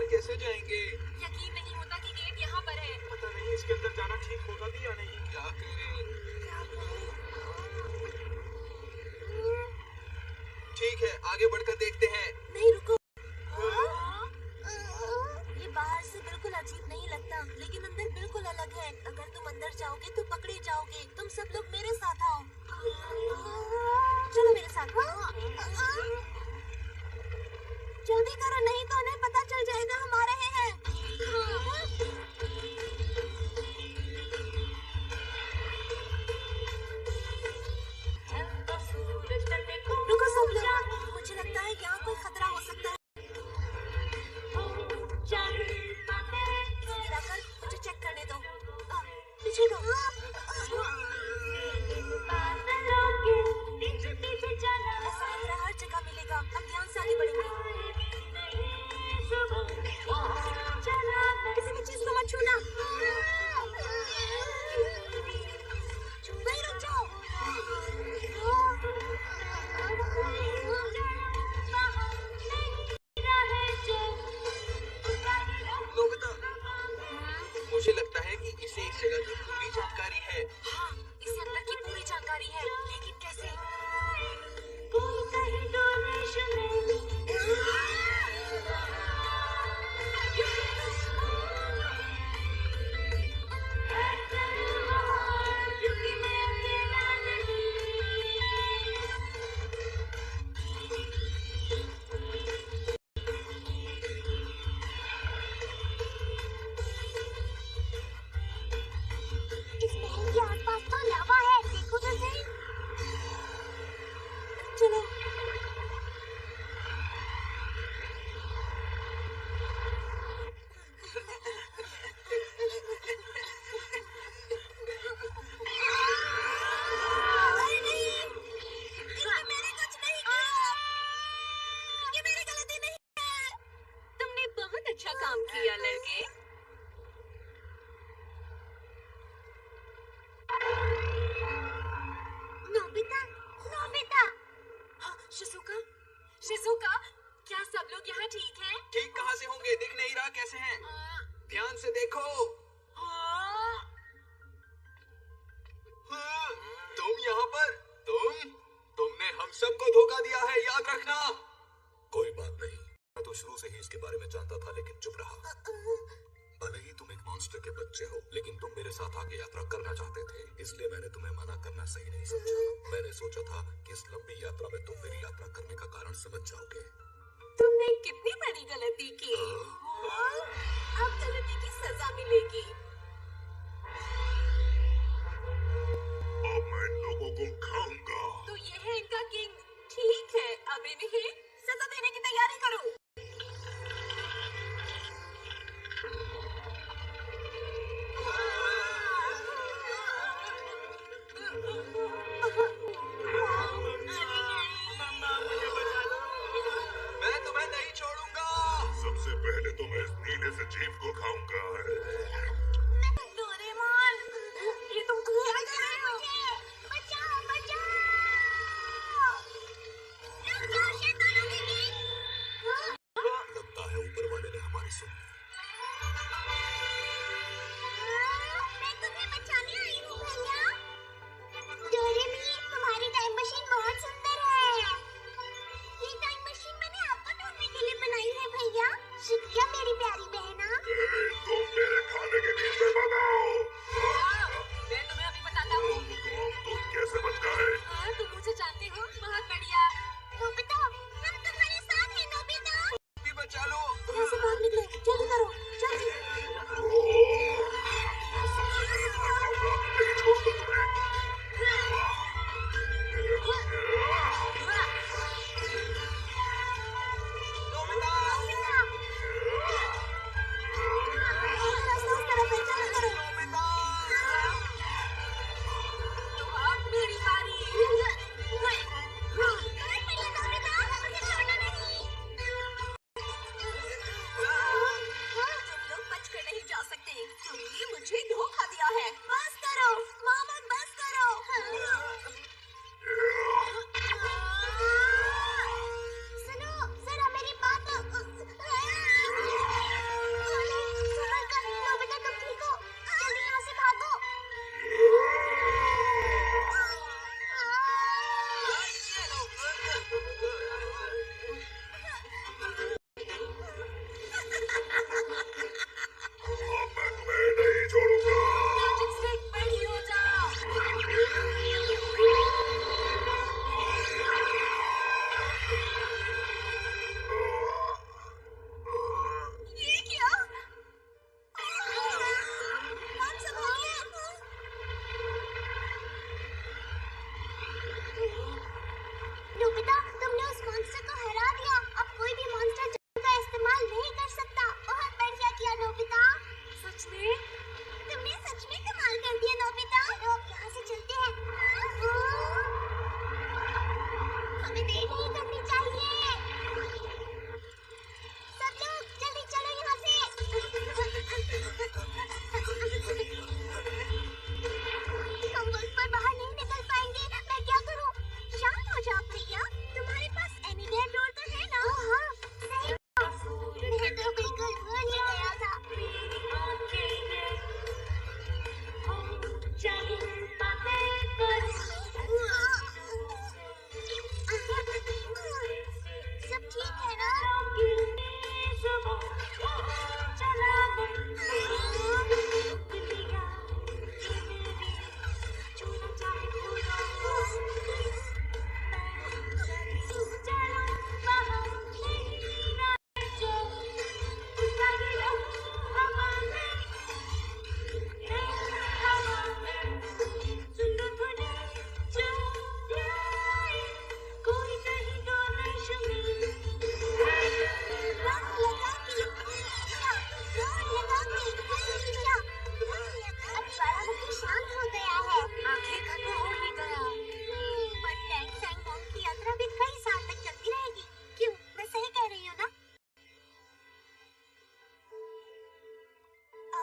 कैसे जाएंगे? यकीन नहीं होता कि गेट यहाँ पर है। पता नहीं इसके अंदर जाना ठीक होगा भी या नहीं। क्या करें? ठीक है, आगे बढ़कर देखते हैं। नहीं रुको। ये बाहर से बिल्कुल अजीब नहीं लगता, लेकिन अंदर बिल्कुल अलग है। अगर तुम अंदर जाओगे तो पकड़े जाओगे। तुम सब लोग मेरे साथ आओ। चलो मेरे साथ। जल्दी करो, नहीं तो उन्हें पता चल जाएगा हम आ रहे हैं। रुको सब लोग, मुझे लगता है यहाँ कोई खतरा हो सकता है। इसे गिराकर मुझे चेक करने दो। पीछे दो। ऐसा खतरा हर जगह मिलेगा। हम ध्यान से आगे बढ़ेंगे। किसी भी चीज को मत छूना। नहीं, रुक जाओ। नोबिता, मुझे लगता है कि इसे इस जगह की पूरी जानकारी है। हाँ, इसे अंदर की पूरी जानकारी है, लेकिन कैसे? इस महल के आसपास तो लावा है, देखो तो सही। चलो। अरे नहीं, इसने मैंने कुछ नहीं किया। ये मेरी गलती नहीं है। तुमने बहुत अच्छा काम किया लड़के। Nobita, Nobita. हाँ, शिज़ुका, शिज़ुका, क्या सब लोग यहाँ ठीक हैं? ठीक कहाँ से होंगे? दिख नहीं रहा कैसे हैं? ध्यान से देखो। हाँ, हाँ, तुम यहाँ पर? तुमने हम सबको धोखा दिया है, याद रखना। कोई बात नहीं, मैं तो शुरू से ही इसके बारे में जानता था, लेकिन चुप रहा। भले ही तुम एक मॉन्स्टर के बच्चे हो, लेकिन तुम मेरे साथ आगे यात्रा करना चाहते थे, इसलिए मैंने तुम्हें मना करना सही नहीं समझा। मैंने सोचा था कि इस लंबी यात्रा में तुम मेरी यात्रा करने का कारण समझ जाओगे। तुमने कितनी बड़ी गलती की। अब गलती की सजा मिलेगी। अब मैं इन लोगों को खाऊंगा। तो ये है इनका किंग। ठीक है, अब इन्हें सजा देने की तैयारी करो। मैं तुम्हें नहीं छोड़ूंगा। सबसे पहले तो मैं इस नीले से जीव को खाऊंगा। डोरेमोन, ये तुम क्या कर रहे हो? बचाओ, बचाओ। रुक जाओ, शैतानों।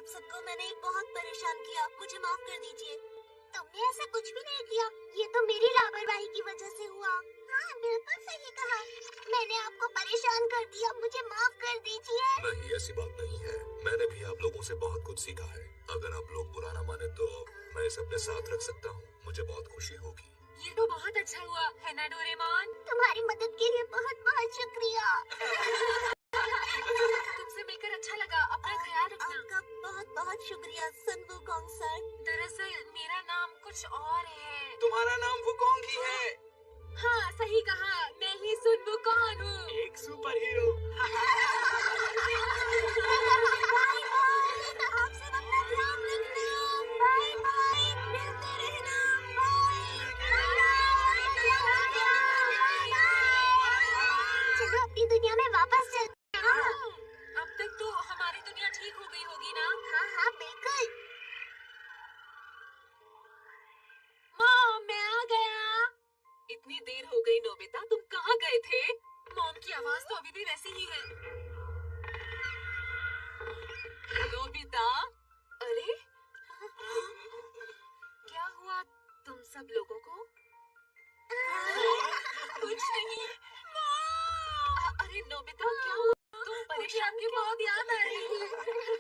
आप सबको मैंने बहुत परेशान किया, मुझे माफ कर दीजिए। तुमने ऐसा कुछ भी नहीं किया, ये तो मेरी लापरवाही की वजह से हुआ। हाँ बिल्कुल सही कहा, मैंने आपको परेशान कर दिया, मुझे माफ कर दीजिए। नहीं, ऐसी बात नहीं है। मैंने भी आप लोगों से बहुत कुछ सीखा है। अगर आप लोग बुरा ना माने तो मैं इसे अपने साथ रख सकता हूँ, मुझे बहुत खुशी होगी। ये तो बहुत अच्छा हुआ है ना डोरेमोन। तुम्हारी मदद के लिए बहुत बहुत शुक्रिया। तुमसे मिलकर अच्छा लगा, अपना ख्याल रखना। आपका बहुत बहुत शुक्रिया सन वुकोंग सर। दरअसल मेरा नाम कुछ और है। तुम्हारा नाम वुकोंग ही है। हाँ सही कहा, मैं ही सुन वुकोंग हूँ। एक सुपर हीरो। बाय बाय, आप सब अपना ध्यान रखना। बाय बाय, मिलते रहना। चलो अपनी दुनिया में वापस चलते हैं। अब तक तो हमारी दुनिया ठीक हो गई होगी ना? हाँ हाँ बिल्कुल। मॉम, मैं आ गया। इतनी देर हो गई नोबिता, तुम कहाँ गए थे? मॉम की आवाज तो अभी भी वैसी ही है। नोबिता, अरे क्या हुआ तुम सब लोगों को? कुछ नहीं। अरे नोबिता, क्या हुआ? तुम परेशान क्यों? बहुत याद आ रही है।